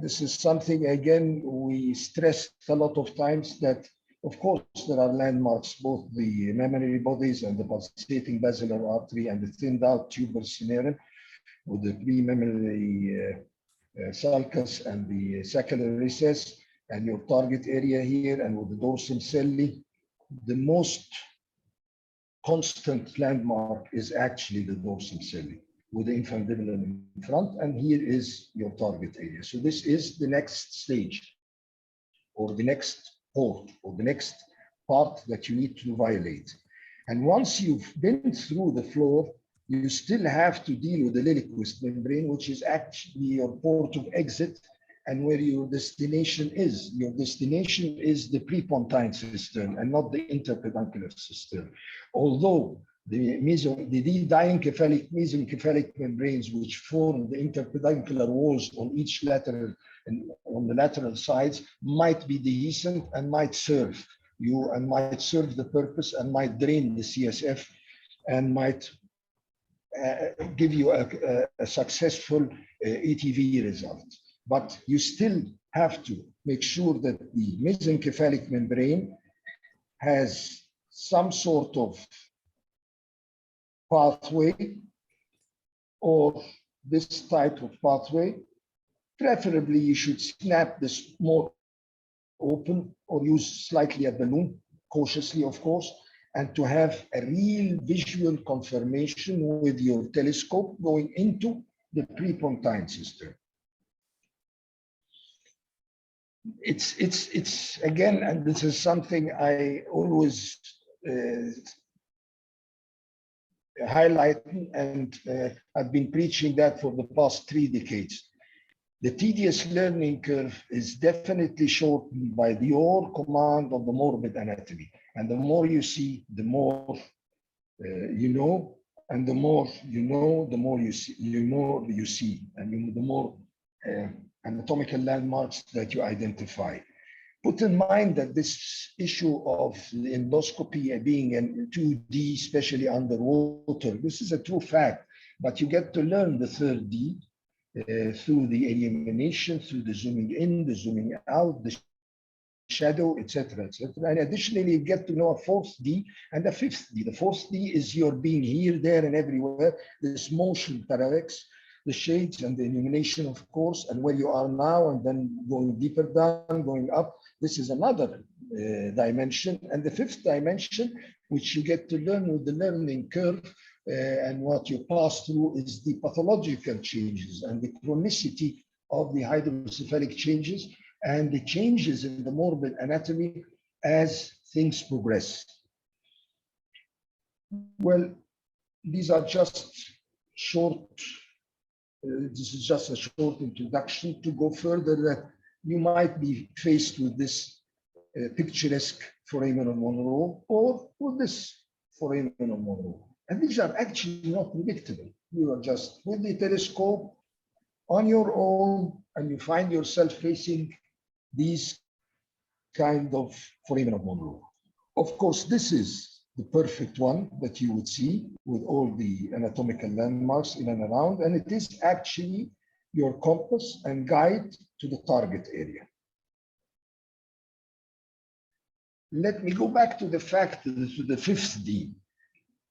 this is something, again, we stressed a lot of times, that of course there are landmarks, both the mammary bodies and the pulsating basilar artery and the thinned out tuber cinerum with the pre-mammary sulcus and the sacral recess, and your target area here, and with the dorsum celli. The most constant landmark is actually the dorsum celli, with the infundibulum in front, and here is your target area. So this is the next stage, or the next port, or the next part that you need to violate. And once you've been through the floor, you still have to deal with the Lilliquist membrane, which is actually your port of exit and where your destination is. Your destination is the prepontine cistern and not the interpeduncular cistern. Although the diencephalic mesencephalic membranes, which form the interpeduncular walls on each lateral and on the lateral sides, might be dehiscent and might serve you and might serve the purpose and might drain the CSF and might give you a successful ETV result. But you still have to make sure that the mesencephalic membrane has some sort of pathway, or this type of pathway. Preferably, you should snap this more open or use slightly a balloon, cautiously, of course, and to have a real visual confirmation with your telescope going into the prepontine cistern. It's again, and this is something I always highlight, and I've been preaching that for the past 3 decades. The tedious learning curve is definitely shortened by your command of the morbid anatomy. And the more you see, the more you know, and the more you know, the more you see, and the more anatomical landmarks that you identify. Put in mind that this issue of the endoscopy being in 2D, especially underwater, this is a true fact, but you get to learn the third D through the illumination, through the zooming in, the zooming out, the shadow, etc., etc. And additionally, you get to know a fourth D and a fifth D. The fourth D is your being here, there, and everywhere. This motion parallax, the shades and the illumination, of course, and where you are now, and then going deeper down, going up. This is another dimension. And the fifth dimension, which you get to learn with the learning curve, and what you pass through, is the pathological changes and the chronicity of the hydrocephalic changes and the changes in the morbid anatomy as things progress. Well, these are just short, this is just a short introduction to go further, that you might be faced with this picturesque foramen of Monro or with this foramen of Monro. And these are actually not predictable. You are just with the telescope on your own, and you find yourself facing these kind of foramen of Monro. Of course, this is the perfect one that you would see with all the anatomical landmarks in and around, and it is actually your compass and guide to the target area. Let me go back to the fact, to the fifth D,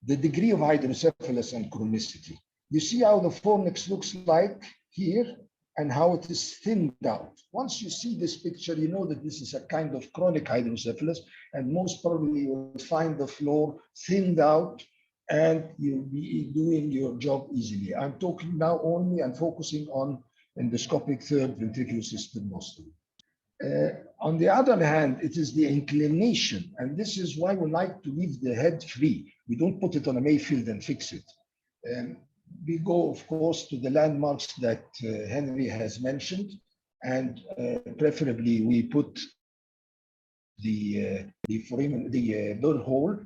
the degree of hydrocephalus and chronicity. You see how the fornix looks like here and how it is thinned out. Once you see this picture, you know that this is a kind of chronic hydrocephalus, and most probably you will find the floor thinned out and you'll be doing your job easily. I'm talking now only and focusing on endoscopic third ventricular system mostly. On the other hand, it is the inclination, and this is why we like to leave the head free. We don't put it on a Mayfield and fix it. We go, of course, to the landmarks that Henry has mentioned, and preferably we put the foramen, the burr hole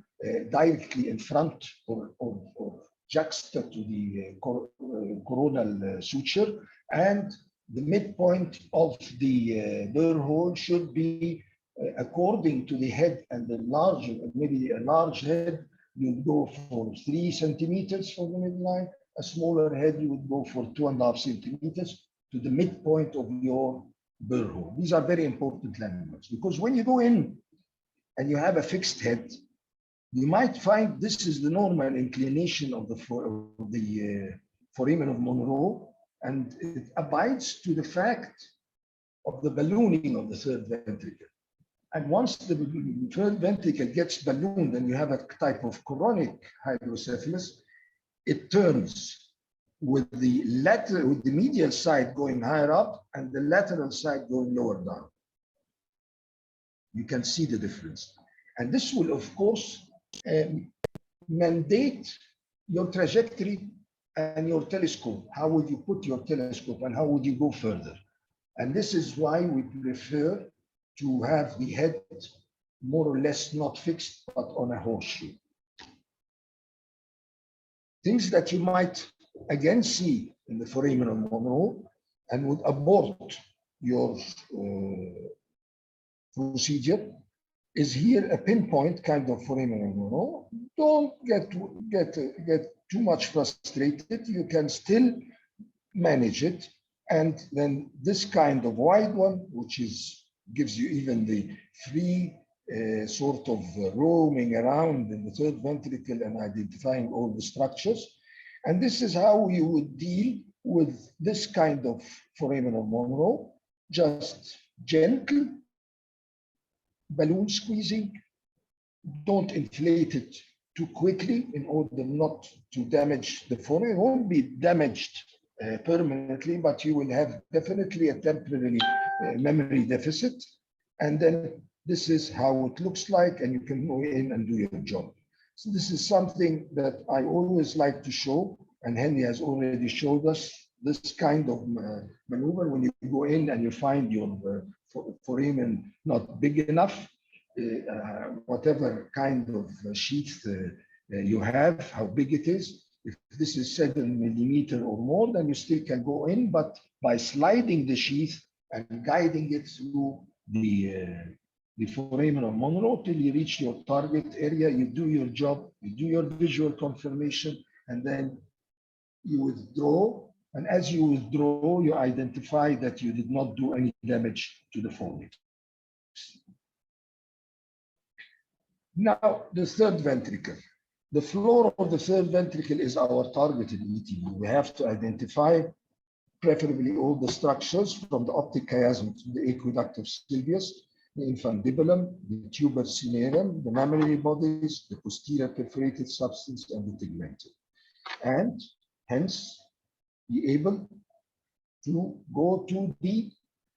directly in front or juxta to the coronal suture, and the midpoint of the burr hole should be according to the head, and the large, maybe a large head, you'd go for 3 centimeters for the midline. A smaller head, you would go for 2.5 centimeters to the midpoint of your burr hole. These are very important landmarks, because when you go in and you have a fixed head, you might find this is the normal inclination of the foramen of Monro, and it abides to the fact of the ballooning of the third ventricle. And once the third ventricle gets ballooned and you have a type of chronic hydrocephalus, it turns with the medial side going higher up and the lateral side going lower down. You can see the difference. And this will, of course, mandate your trajectory and your telescope. How would you put your telescope and how would you go further? And this is why we prefer to have the head more or less not fixed, but on a horseshoe. Things that you might again see in the foramen of Monro and would abort your procedure is here a pinpoint kind of foramen of Monro. Don't get too much frustrated. You can still manage it. And then this kind of wide one, which gives you even the free sort of roaming around in the third ventricle and identifying all the structures. And this is how you would deal with this kind of foramen of Monro. Just gentle balloon squeezing. Don't inflate it too quickly in order not to damage the foramen. It won't be damaged permanently, but you will have definitely a temporary memory deficit. And then this is how it looks like, and you can go in and do your job. So this is something that I always like to show, and Henry has already showed us this kind of maneuver. When you go in and you find your foramen not big enough, whatever kind of sheath you have, how big it is. If this is 7 millimeter or more, then you still can go in, but by sliding the sheath and guiding it through the foramen of Monro till you reach your target area, you do your job, you do your visual confirmation, and then you withdraw. And as you withdraw, you identify that you did not do any damage to the fornix. Now, the third ventricle. The floor of the third ventricle is our targeted ETV. We have to identify preferably all the structures from the optic chiasm to the aqueduct of Sylvius, the infundibulum, the tuber cinerum, the mammillary bodies, the posterior perforated substance, and the tegmentum. And hence, be able to go to the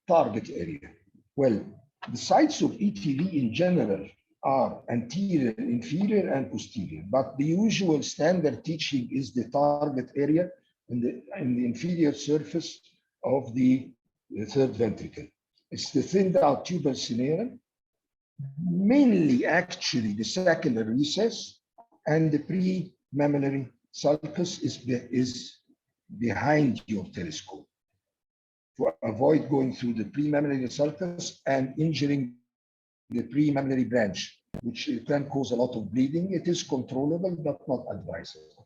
target area. Well, the sites of ETV in general are anterior, inferior, and posterior, but the usual standard teaching is the target area in the inferior surface of the third ventricle. It's the thinned out tuber cinerum, mainly actually the saccular recess, and the pre-mammillary sulcus is behind your telescope to avoid going through the pre-mammillary sulcus and injuring the pre-mammillary branch, which can cause a lot of bleeding. It is controllable, but not advisable.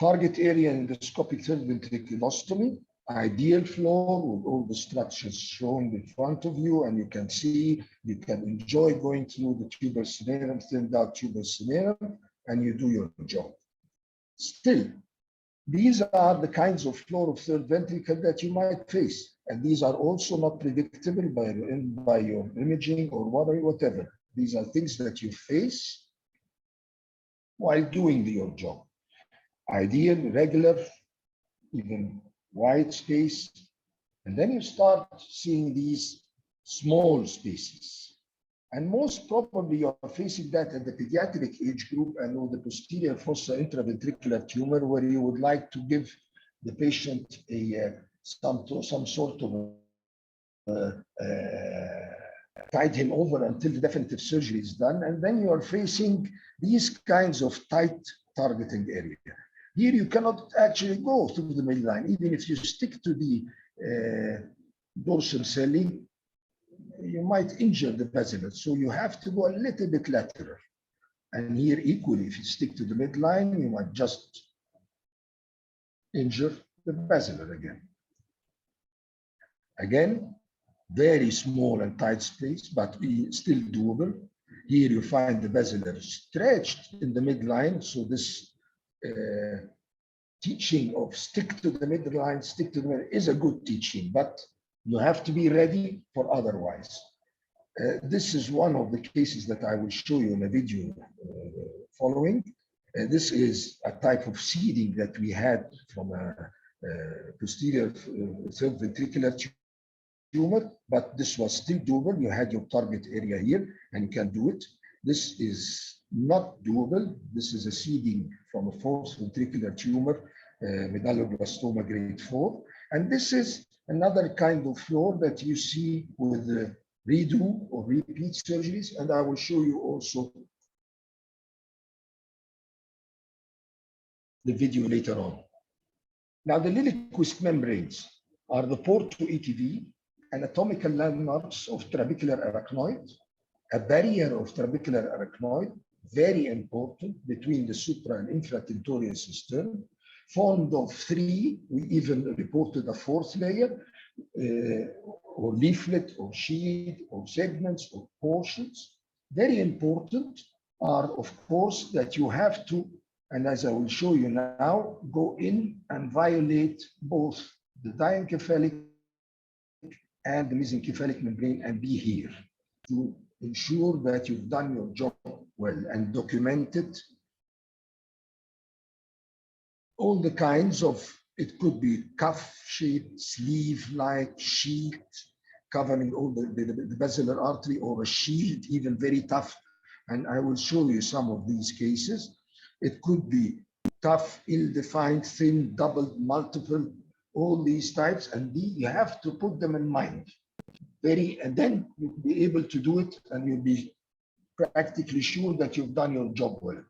Target area in endoscopic third ventriculostomy, ideal floor with all the structures shown in front of you, and you can see, you can enjoy going through the tuber cinerum, thinned out tuber cinerum, and you do your job. Still, these are the kinds of floor of third ventricle that you might face. And these are also not predictable by your imaging or whatever. These are things that you face while doing your job. Ideal, regular, even wide space. And then you start seeing these small spaces. And most probably you're facing that at the pediatric age group and or the posterior fossa intraventricular tumor, where you would like to give the patient some sort of guide him over until the definitive surgery is done. And then you are facing these kinds of tight targeting area. Here you cannot actually go through the midline, even if you stick to the dorsal celli, you might injure the basilar. So you have to go a little bit lateral. And here equally, if you stick to the midline, you might just injure the basilar again. Again, very small and tight space, but still doable. Here you find the basilar stretched in the midline. So this teaching of stick to the midline, stick to the midline is a good teaching, but you have to be ready for otherwise. This is one of the cases that I will show you in a video following. This is a type of seeding that we had from a posterior third ventricular tumor, but this was still doable. You had your target area here and you can do it. This is not doable. This is a seeding from a fourth ventricular tumor, medulloblastoma grade 4. And this is another kind of floor that you see with the redo or repeat surgeries. And I will show you also the video later on. Now, the Lilliquist membranes are the port to ETV, anatomical landmarks of trabecular arachnoid, a barrier of trabecular arachnoid, very important, between the supra and infratentorial cistern, formed of 3, we even reported a 4th layer, or leaflet, or sheet, or segments, or portions. Very important are, of course, that you have to, and as I will show you now, go in and violate both the diencephalic and the mesencephalic membrane and be here to ensure that you've done your job well and documented all the kinds of, it could be cuff shaped, sleeve-like, sheet, covering all the basilar artery, or a shield, even very tough. And I will show you some of these cases. It could be tough, ill-defined, thin, doubled, multiple, all these types, and you have to put them in mind. And then you'll be able to do it, and you'll be practically sure that you've done your job well.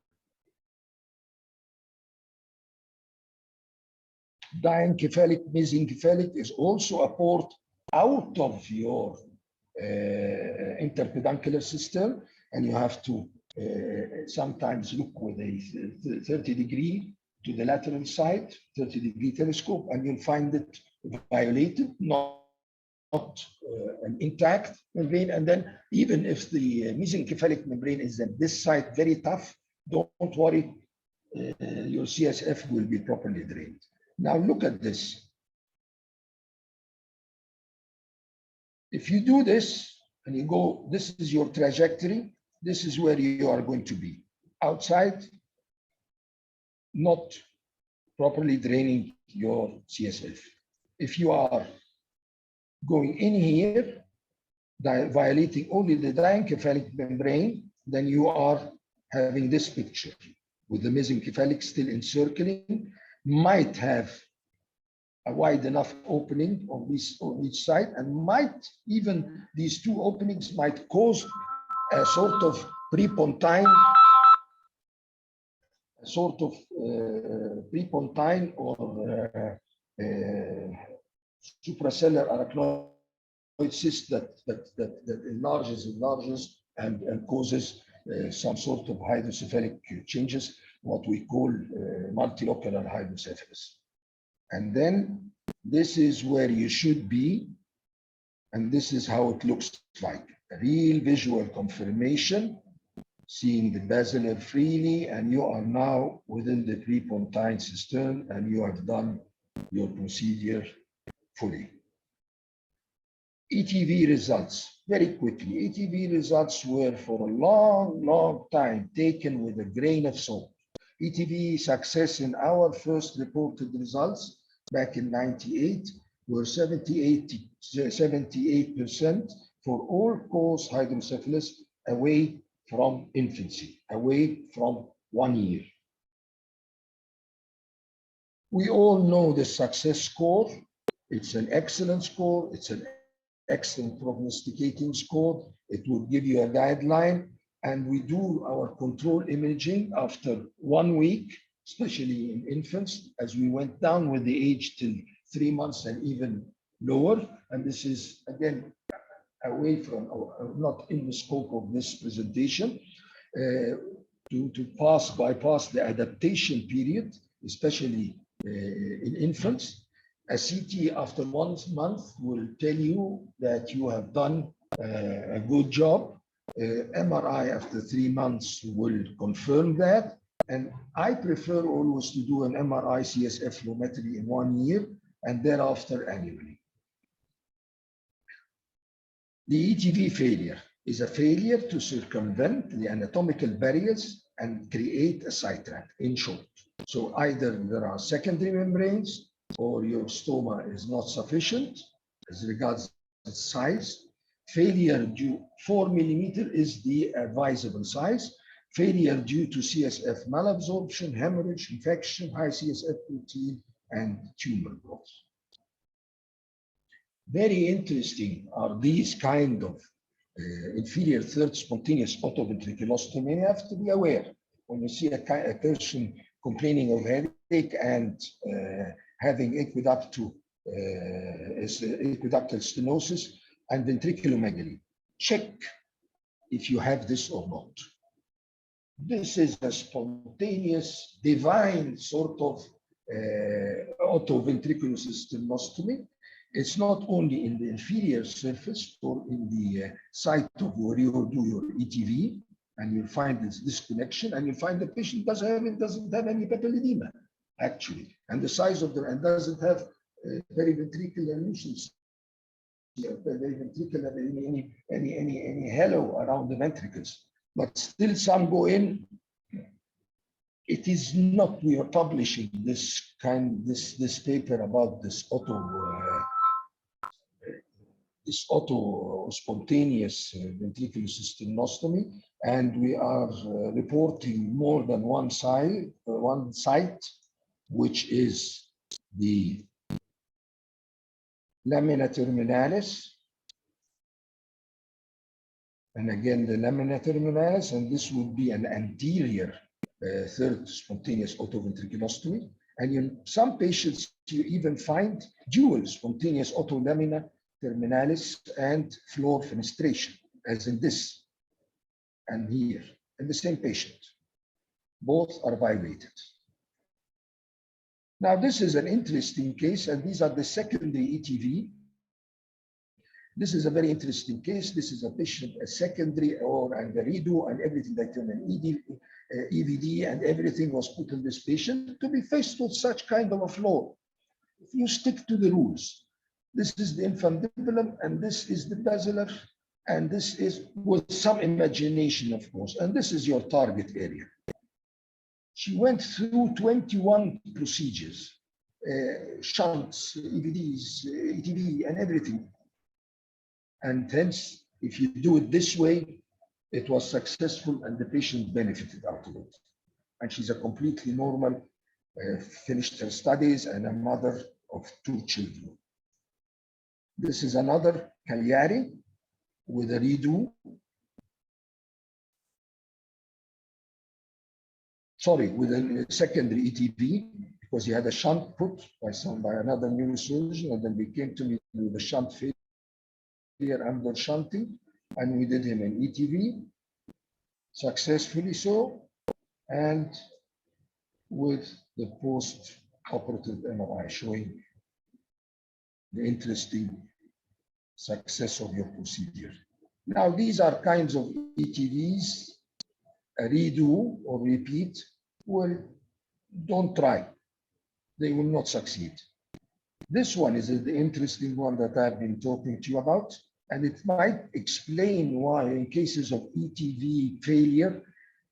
Diencephalic, mesencephalic is also a port out of your interpeduncular system, and you have to sometimes look with a 30-degree to the lateral side, 30-degree telescope, and you'll find it violated, not an intact membrane. And then even if the mesencephalic membrane is at this side very tough, don't worry, your CSF will be properly drained. Now look at this. If you do this and you go, this is your trajectory, this is where you are going to be. Outside, not properly draining your CSF. If you are going in here, violating only the diencephalic membrane, then you are having this picture with the mesencephalic still encircling, might have a wide enough opening on each side, and might even, these two openings might cause a sort of prepontine, or suprasellar arachnoid cyst that enlarges and causes some sort of hydrocephalic changes, what we call multilocular hydrocephalus. And then this is where you should be, and this is how it looks like. A real visual confirmation, seeing the basilar freely, and you are now within the prepontine cistern, and you have done your procedure fully. ETV results, very quickly. ETV results were for a long time taken with a grain of salt. ETV success in our first reported results back in '98 were 78% for all-cause hydrocephalus away from infancy, away from 1 year. We all know the success score. It's an excellent score. It's an excellent prognosticating score. It will give you a guideline. and we do our control imaging after 1 week, especially in infants, as we went down with the age till 3 months and even lower. And this is, again, away from, not in the scope of this presentation, to bypass the adaptation period, especially in infants. A CT after 1 month will tell you that you have done a good job. MRI after 3 months will confirm that. And I prefer always to do an MRI CSF flowmetry in 1 year and thereafter annually. The ETV failure is a failure to circumvent the anatomical barriers and create a sidetrack, in short. So either there are secondary membranes or your stoma is not sufficient as regards its size. Failure due 4 millimeter is the advisable size. Failure due to CSF malabsorption, hemorrhage, infection, high CSF protein, and tumor growth. Very interesting are these kind of inferior third spontaneous autoventriculostomy. You have to be aware when you see a person complaining of headache and having aqueductal stenosis and ventriculomegaly. Check if you have this or not. This is a spontaneous, divine sort of autoventricular stenostomy. It's not only in the inferior surface or in the site of where you do your ETV, and you'll find this disconnection, and you'll find the patient doesn't have any papilledema, actually, and the size of the, and doesn't have periventricular lesions, periventricular any halo around the ventricles, but still some go in. It is not, we are publishing this paper about this spontaneous ventricular stenostomy, and we are reporting more than one site, which is the lamina terminalis, and again the lamina terminalis, and this would be an anterior third spontaneous autoventriculostomy. And in some patients, you even find dual spontaneous autolamina terminalis and floor fenestration, as in this and here, in the same patient. Both are violated. Now, this is an interesting case, and these are the secondary ETV. This is a very interesting case. This is a patient, a secondary and a redo and everything like an EVD and everything was put in this patient to be faced with such kind of a floor. If you stick to the rules, this is the infundibulum and this is the basilar, and this is with some imagination, of course, and this is your target area. She went through 21 procedures, shunts, EVDs, ETV, and everything. And hence, if you do it this way, it was successful and the patient benefited out of it. And she's a completely normal, finished her studies and a mother of 2 children. This is another Cagliari with a redo. Sorry, with a secondary ETV, because he had a shunt put by another neurosurgeon, and then they came to me with a shunt failure under shunting, and we did him an ETV, successfully so, and with the post-operative MRI showing the interesting success of your procedure. Now, these are kinds of ETVs, a redo or repeat. Well, don't try. They will not succeed. This one is the interesting one that I've been talking to you about, and it might explain why in cases of ETV failure,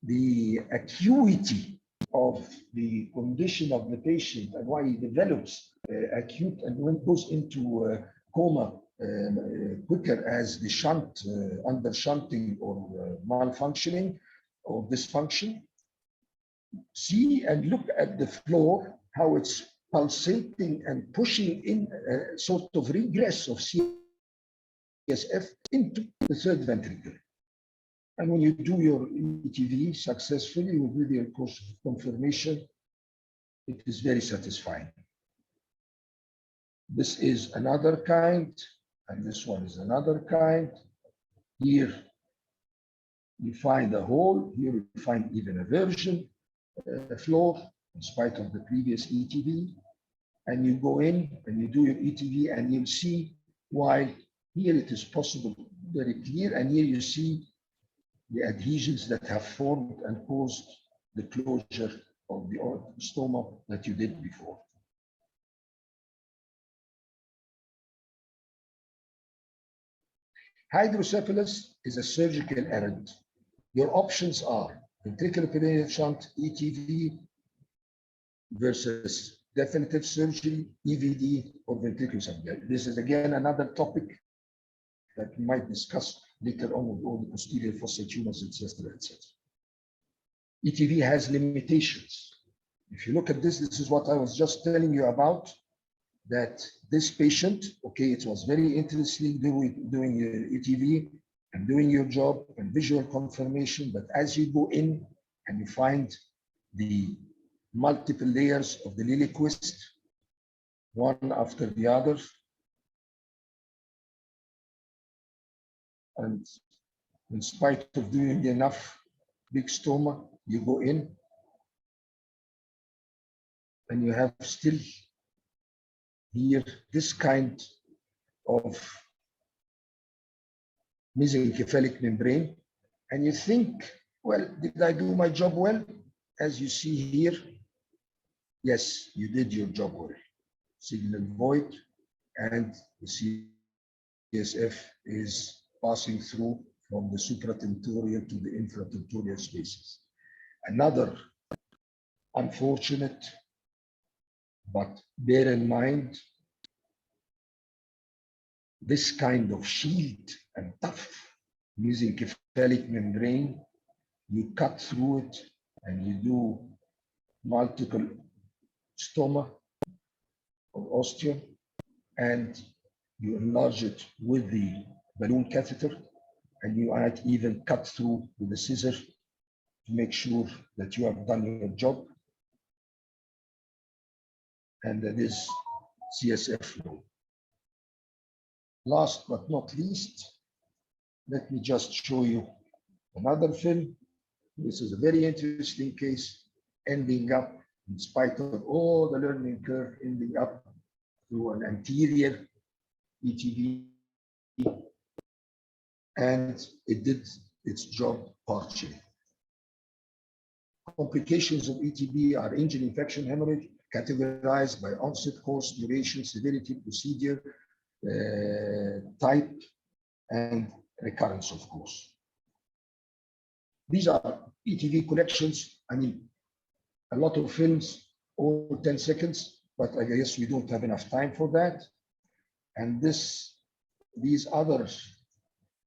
the acuity of the condition of the patient and why he develops acute and when goes into coma quicker as the shunt, under shunting or malfunctioning or dysfunction. See and look at the floor, how it's pulsating and pushing in a sort of regress of CSF into the third ventricle. And when you do your ETV successfully with video course confirmation, it is very satisfying. This is another kind, and this one is another kind. Here you find a hole, here you find even a version floor in spite of the previous ETV. And you go in and you do your ETV and you'll see why here it is possible, very clear, and here you see the adhesions that have formed and caused the closure of the stoma that you did before. Hydrocephalus is a surgical errand. Your options are ventricular pediatric shunt, ETV versus definitive surgery, EVD, or ventriculostomy. This is again another topic that we might discuss later on with all the posterior fossa tumors, etc., etc. ETV has limitations. If you look at this, this is what I was just telling you about, that this patient, okay, it was very interesting doing your ETV and doing your job and visual confirmation, but as you go in and you find the multiple layers of the liliquist, one after the other, and in spite of doing enough big stoma, you go in and you have still here this kind of mesencephalic membrane, and you think, well, did I do my job well? As you see here, yes, you did your job well. Signal void, and the CSF is passing through from the supratentorial to the infratentorial spaces. Another unfortunate, but bear in mind, this kind of shield and tough mesencephalic membrane, you cut through it and you do multiple stoma or ostium, and you enlarge it with the balloon catheter, and you might even cut through with a scissor to make sure that you have done your job. And that is CSF flow. Last but not least, let me just show you another film. This is a very interesting case, ending up, in spite of all the learning curve, ending up through an anterior ETV, and it did its job partially. Complications of ETV are engine infection, hemorrhage, categorized by onset, course, duration, severity, procedure, type, and recurrence, of course. These are ETV collections. I mean, a lot of films, all 10 seconds, but I guess we don't have enough time for that. And these other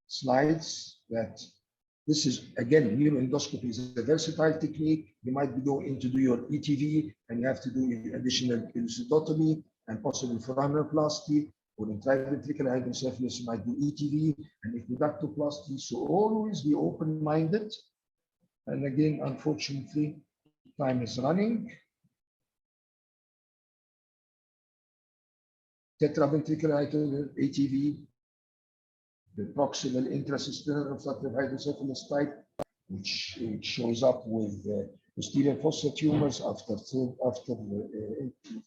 slides, that this is, again, neuroendoscopy is a versatile technique. You might be going to do your ETV and you have to do additional elucidotomy and possible foraminoplasty, or intraventricular hydrocephalus, you might do ETV and epiductoplasty. So always be open-minded. And again, unfortunately, time is running. Tetraventricular ATV, the proximal intracisternal obstructive hydrocephalus type, which shows up with posterior fossa tumors after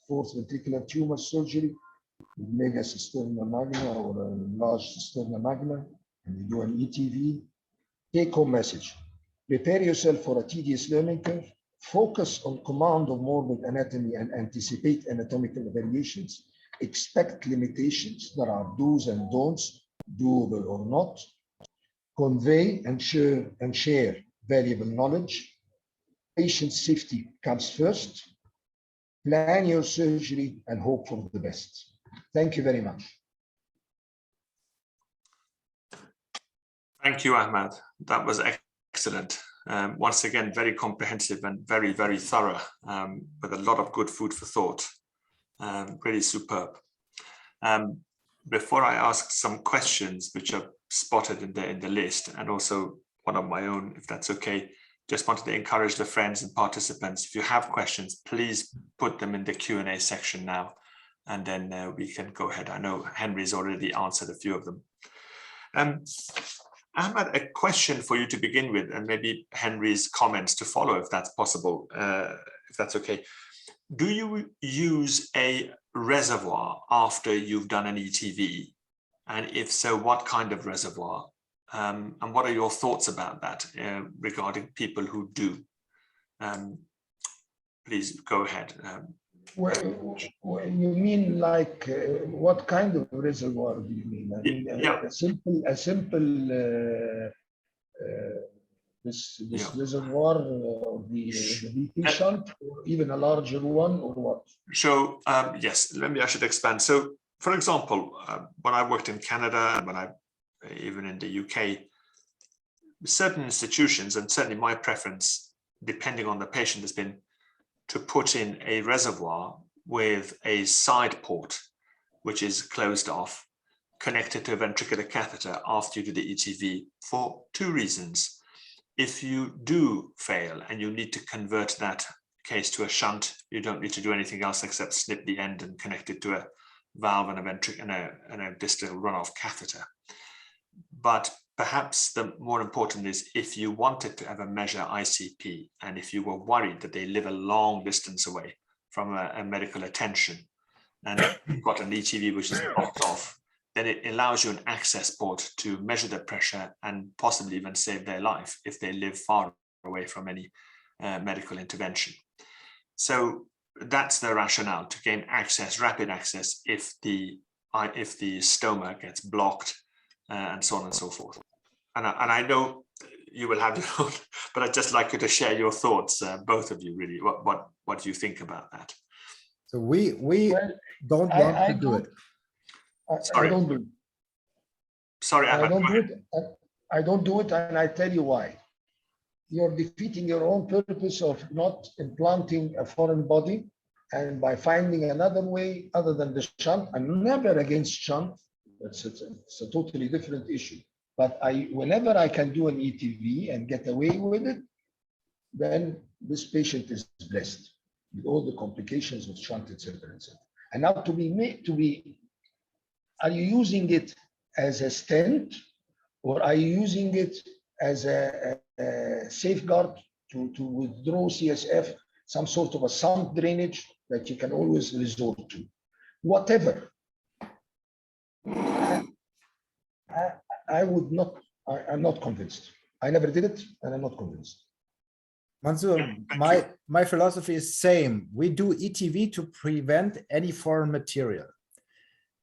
fourth ventricular tumor surgery, with mega cisterna magna or a large cisterna magna, and you do an ETV. Take home message: prepare yourself for a tedious learning curve. Focus on command of morbid anatomy and anticipate anatomical variations. Expect limitations. There are do's and don'ts, doable or not. Convey and share valuable knowledge. Patient safety comes first. Plan your surgery and hope for the best. Thank you very much. Thank you, Ahmad. That was excellent. Once again, very comprehensive and very, very thorough, with a lot of good food for thought. Really superb. Before I ask some questions which are spotted in the list, and also one of my own, if that's okay. Just wanted to encourage the friends and participants, if you have questions, please put them in the Q&A section now, and then we can go ahead. I know Henry's already answered a few of them. Ahmad, a question for you to begin with, and maybe Henry's comments to follow, if that's possible, if that's okay. Do you use a reservoir after you've done an ETV? And if so, what kind of reservoir? And what are your thoughts about that regarding people who do? Please go ahead. Well, you mean like what kind of reservoir do you mean? I mean yeah. a simple this reservoir of the VP shunt, or even a larger one, or what? So yes, I should expand. So for example, when I worked in Canada and when I even in the UK, certain institutions, and certainly my preference, depending on the patient, has been to put in a reservoir with a side port, which is closed off, connected to a ventricular catheter after you do the ETV, for two reasons. If you do fail and you need to convert that case to a shunt, you don't need to do anything else except snip the end and connect it to a valve and a ventricle and a distal runoff catheter. But perhaps the more important is if you wanted to have a measure ICP, and if you were worried that they live a long distance away from a medical attention, and you've got an ETV which is blocked off, then it allows you an access port to measure the pressure and possibly even save their life if they live far away from any medical intervention. So that's the rationale, to gain access, rapid access, if the stoma gets blocked, and so on and so forth. And I know you will have your own, but I'd just like you to share your thoughts, both of you, really. What do you think about that? So we don't want to do it. I don't do it. Sorry, I don't do it. I don't do it, and I tell you why. You're defeating your own purpose of not implanting a foreign body, and by finding another way other than the shunt. I'm never against shunt. It's a totally different issue. But whenever I can do an ETV and get away with it, then this patient is blessed with all the complications of shunt, etc., etc. And now are you using it as a stent, or are you using it as a safeguard to withdraw CSF, some sort of a sump drainage that you can always resort to? Whatever. I'm not convinced. I never did it, and I'm not convinced. Mansoor, my philosophy is same. We do ETV to prevent any foreign material.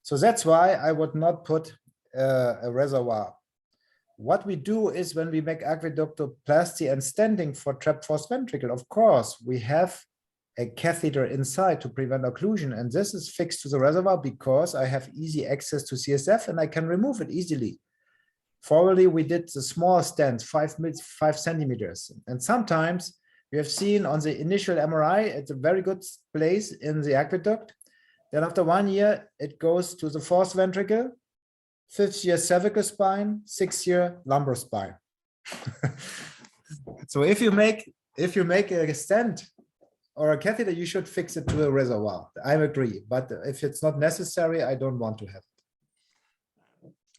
So that's why I would not put a reservoir. What we do is, when we make aqueductoplasty and stenting for trapped forced ventricle, of course, we have a catheter inside to prevent occlusion. And this is fixed to the reservoir because I have easy access to CSF and I can remove it easily. Formerly, we did the small stents, 5 centimeters. And sometimes we have seen on the initial MRI, it's a very good place in the aqueduct. Then after 1 year, it goes to the fourth ventricle, 5th year cervical spine, 6th year lumbar spine. So if you make a stent or a catheter, you should fix it to a reservoir. I agree, but if it's not necessary, I don't want to have it.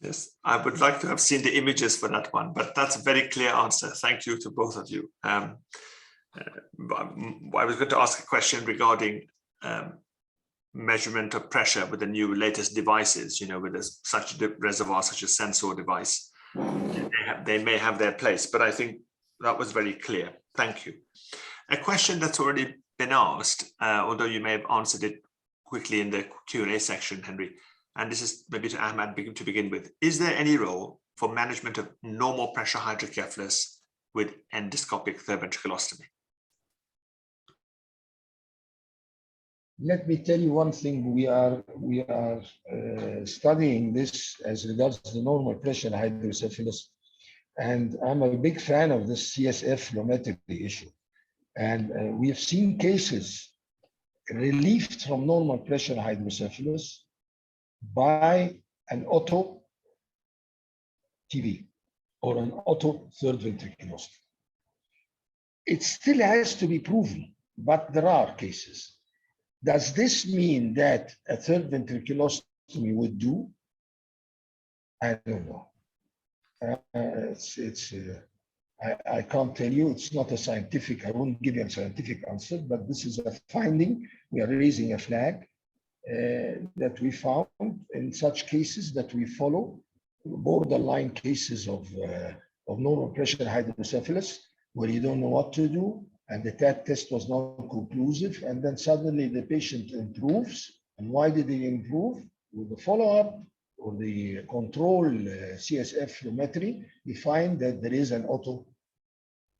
Yes, I would like to have seen the images for that one, but that's a very clear answer. Thank you to both of you. I was going to ask a question regarding measurement of pressure with the new latest devices, with such a reservoir, such a sensor device. They may have their place, but I think that was very clear. Thank you. A question that's already been asked, although you may have answered it quickly in the Q&A section, Henry, and this is maybe to Ahmad to begin with. Is there any role for management of normal pressure hydrocephalus with endoscopic third ventriculostomy? Let me tell you one thing. We are studying this as regards the normal pressure hydrocephalus, and I'm a big fan of this CSF flometry issue. And we have seen cases relieved from normal pressure hydrocephalus by an auto TV. or an auto third ventriculostomy. It still has to be proven, but there are cases. Does this mean that a third ventriculostomy would do? I don't know. I can't tell you. It's not a scientific, I won't give you a scientific answer, but this is a finding. We are raising a flag that we found in such cases that we follow, borderline cases of normal pressure hydrocephalus, where you don't know what to do, and the TAT test was not conclusive, and then suddenly the patient improves. And why did he improve? With the follow-up or the control CSF flowmetry, we find that there is an auto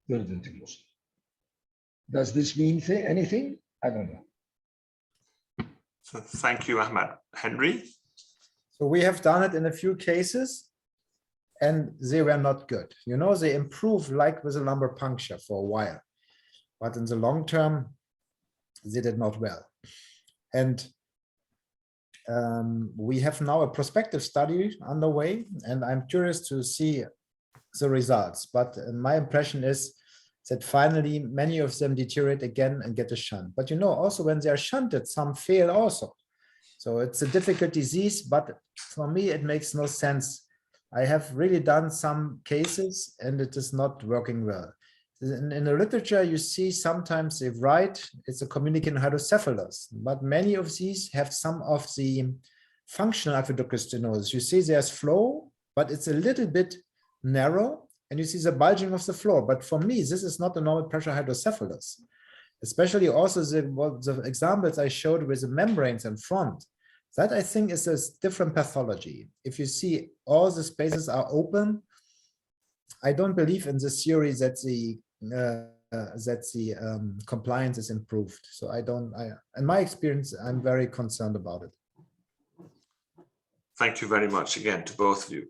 third ventriculostomy. Does this mean anything? I don't know. So thank you, Ahmad. Henry? So we have done it in a few cases, and they were not good. You know, they improved like with a lumbar puncture for a while, but in the long term, they did not well. And we have now a prospective study underway, and I'm curious to see the results. But my impression is that finally many of them deteriorate again and get a shunt. But you know, also when they are shunted, some fail also. So it's a difficult disease, but for me, it makes no sense. I have really done some cases and it is not working well. In the literature, you see sometimes they write it's a communicating hydrocephalus, but many of these have some of the functional aqueductal stenosis. You see there's flow, but it's a little bit narrow, and you see the bulging of the floor. But for me, this is not a normal pressure hydrocephalus. Especially also the examples I showed with the membranes in front. That I think is a different pathology. If you see all the spaces are open, I don't believe in the theory that the compliance is improved. So in my experience, I'm very concerned about it. Thank you very much again to both of you.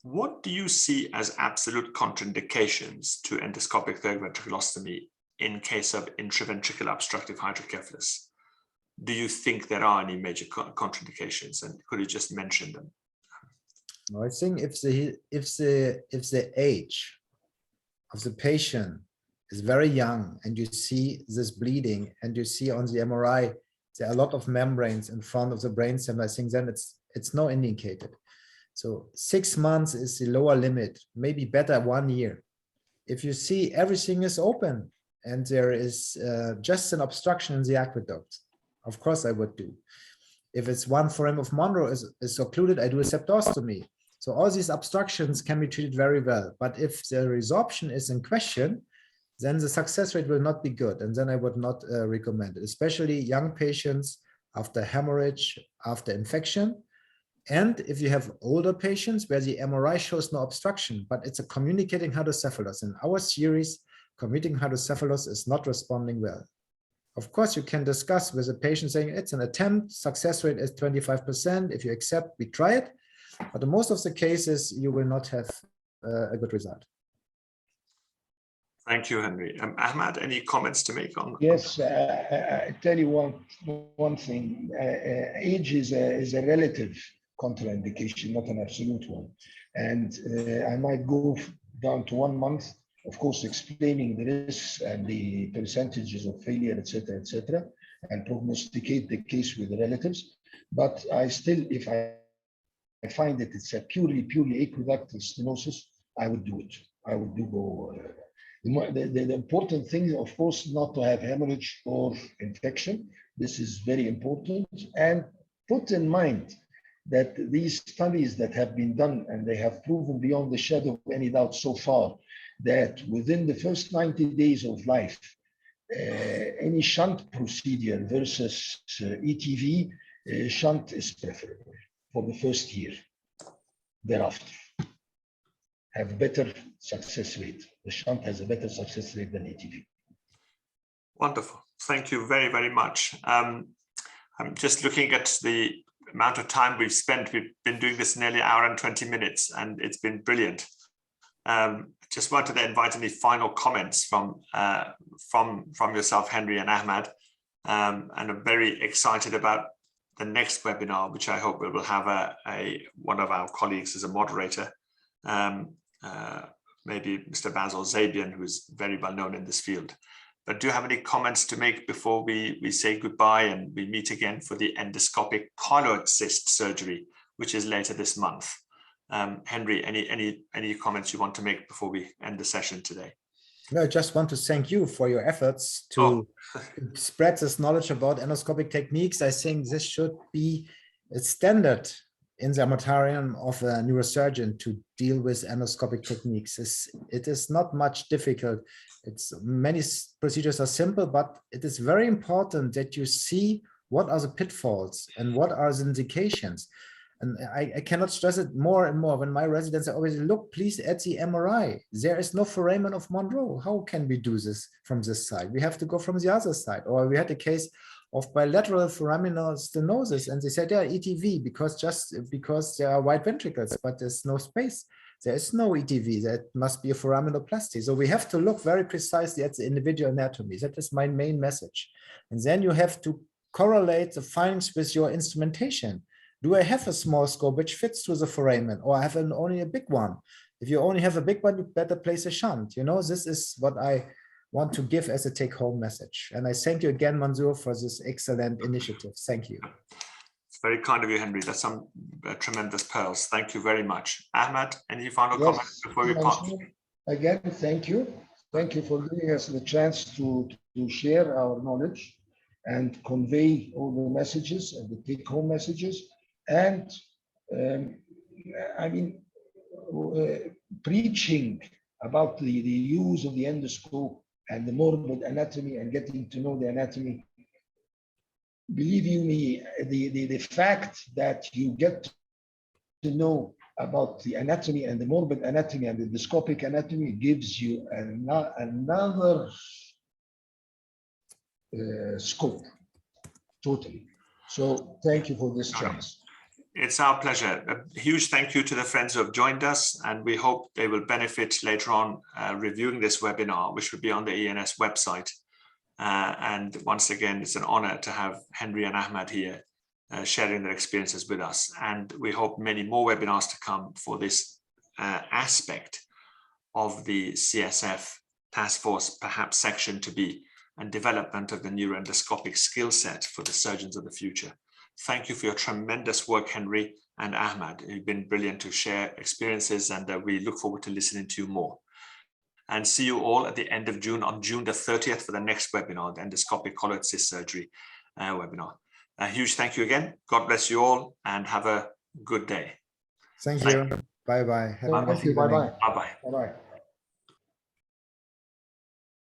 What do you see as absolute contraindications to endoscopic third ventriculostomy in case of intraventricular obstructive hydrocephalus? Do you think there are any major contraindications, and could you just mention them? I think if the age of the patient is very young and you see this bleeding and you see on the MRI there are a lot of membranes in front of the brainstem, I think then it's no indicated. So 6 months is the lower limit, maybe better 1 year. If you see everything is open and there is just an obstruction in the aqueduct, of course I would do. If it's one foramen of Monro is occluded, I do a septostomy. So all these obstructions can be treated very well. But if the resorption is in question, then the success rate will not be good. And then I would not recommend it, especially young patients after hemorrhage, after infection. And if you have older patients where the MRI shows no obstruction, but it's a communicating hydrocephalus. In our series, communicating hydrocephalus is not responding well. Of course, you can discuss with a patient saying it's an attempt, success rate is 25%. If you accept, we try it. But in most of the cases, you will not have a good result. Thank you, Henry. Ahmad, any comments to make on? Yes, I tell you one thing. Age is a relative contraindication, not an absolute one. And I might go down to 1 month, of course, explaining the risks and the percentages of failure, et cetera, and prognosticate the case with the relatives. But I still, if I find that it's a purely aqueductal stenosis, I would do it. I would do go. The important thing, of course, not to have hemorrhage or infection. This is very important. And put in mind that these studies that have been done, and they have proven beyond the shadow of any doubt so far, that within the first 90 days of life, any shunt procedure versus ETV, shunt is preferable for the first year. Thereafter, have better success rate. The shunt has a better success rate than ETV. Wonderful. Thank you very, very much. I'm just looking at the amount of time we've spent. We've been doing this nearly an hour and 20 minutes, and it's been brilliant. Just wanted to invite any final comments from yourself, Henry and Ahmad. And I'm very excited about the next webinar, which I hope we will have one of our colleagues as a moderator, maybe Mr. Basil Zabian, who is very well known in this field. But do you have any comments to make before we say goodbye and we meet again for the endoscopic choroid cyst surgery, which is later this month? Henry, any comments you want to make before we end the session today? No, I just want to thank you for your efforts to spread this knowledge about endoscopic techniques. I think this should be a standard in the armamentarium of a neurosurgeon to deal with endoscopic techniques. It is not much difficult. Many procedures are simple, but it is very important that you see what are the pitfalls and what are the indications. And I cannot stress it more and more. When my residents are always, look, please at the MRI. There is no foramen of Monro. How can we do this from this side? We have to go from the other side. Or we had a case of bilateral foraminal stenosis, and they said, yeah, ETV, because there are wide ventricles, but there's no space. There is no ETV. That must be a foraminoplasty. So we have to look very precisely at the individual anatomy. That is my main message. And then you have to correlate the findings with your instrumentation. Do I have a small scope which fits to the foramen, or I have only a big one? If you only have a big one, you better place a shunt. You know, this is what I want to give as a take-home message. And I thank you again, Mansoor, for this excellent initiative. Thank you. It's very kind of you, Henry. That's some tremendous pearls. Thank you very much. Ahmad, any final comments before we part? Again, thank you. Thank you for giving us the chance to share our knowledge and convey all the messages and the take-home messages. And I mean, preaching about the use of the endoscope and the morbid anatomy and getting to know the anatomy. Believe you me, the fact that you get to know about the anatomy and the morbid anatomy and the endoscopic anatomy gives you another scope, totally. So thank you for this chance. It's our pleasure. A huge thank you to the friends who have joined us, and we hope they will benefit later on reviewing this webinar, which will be on the ENS website. And once again, it's an honor to have Henry and Ahmad here sharing their experiences with us. And we hope many more webinars to come for this aspect of the CSF task force, perhaps section to be, and development of the neuroendoscopic skill set for the surgeons of the future. Thank you for your tremendous work, Henry and Ahmad. You've been brilliant to share experiences, and we look forward to listening to you more. And see you all at the end of June, on June the 30th, for the next webinar, the endoscopic choroid cyst surgery webinar. A huge thank you again. God bless you all, and have a good day. Thank you. Bye-bye. Thank you. Bye-bye. Bye-bye. Bye-bye.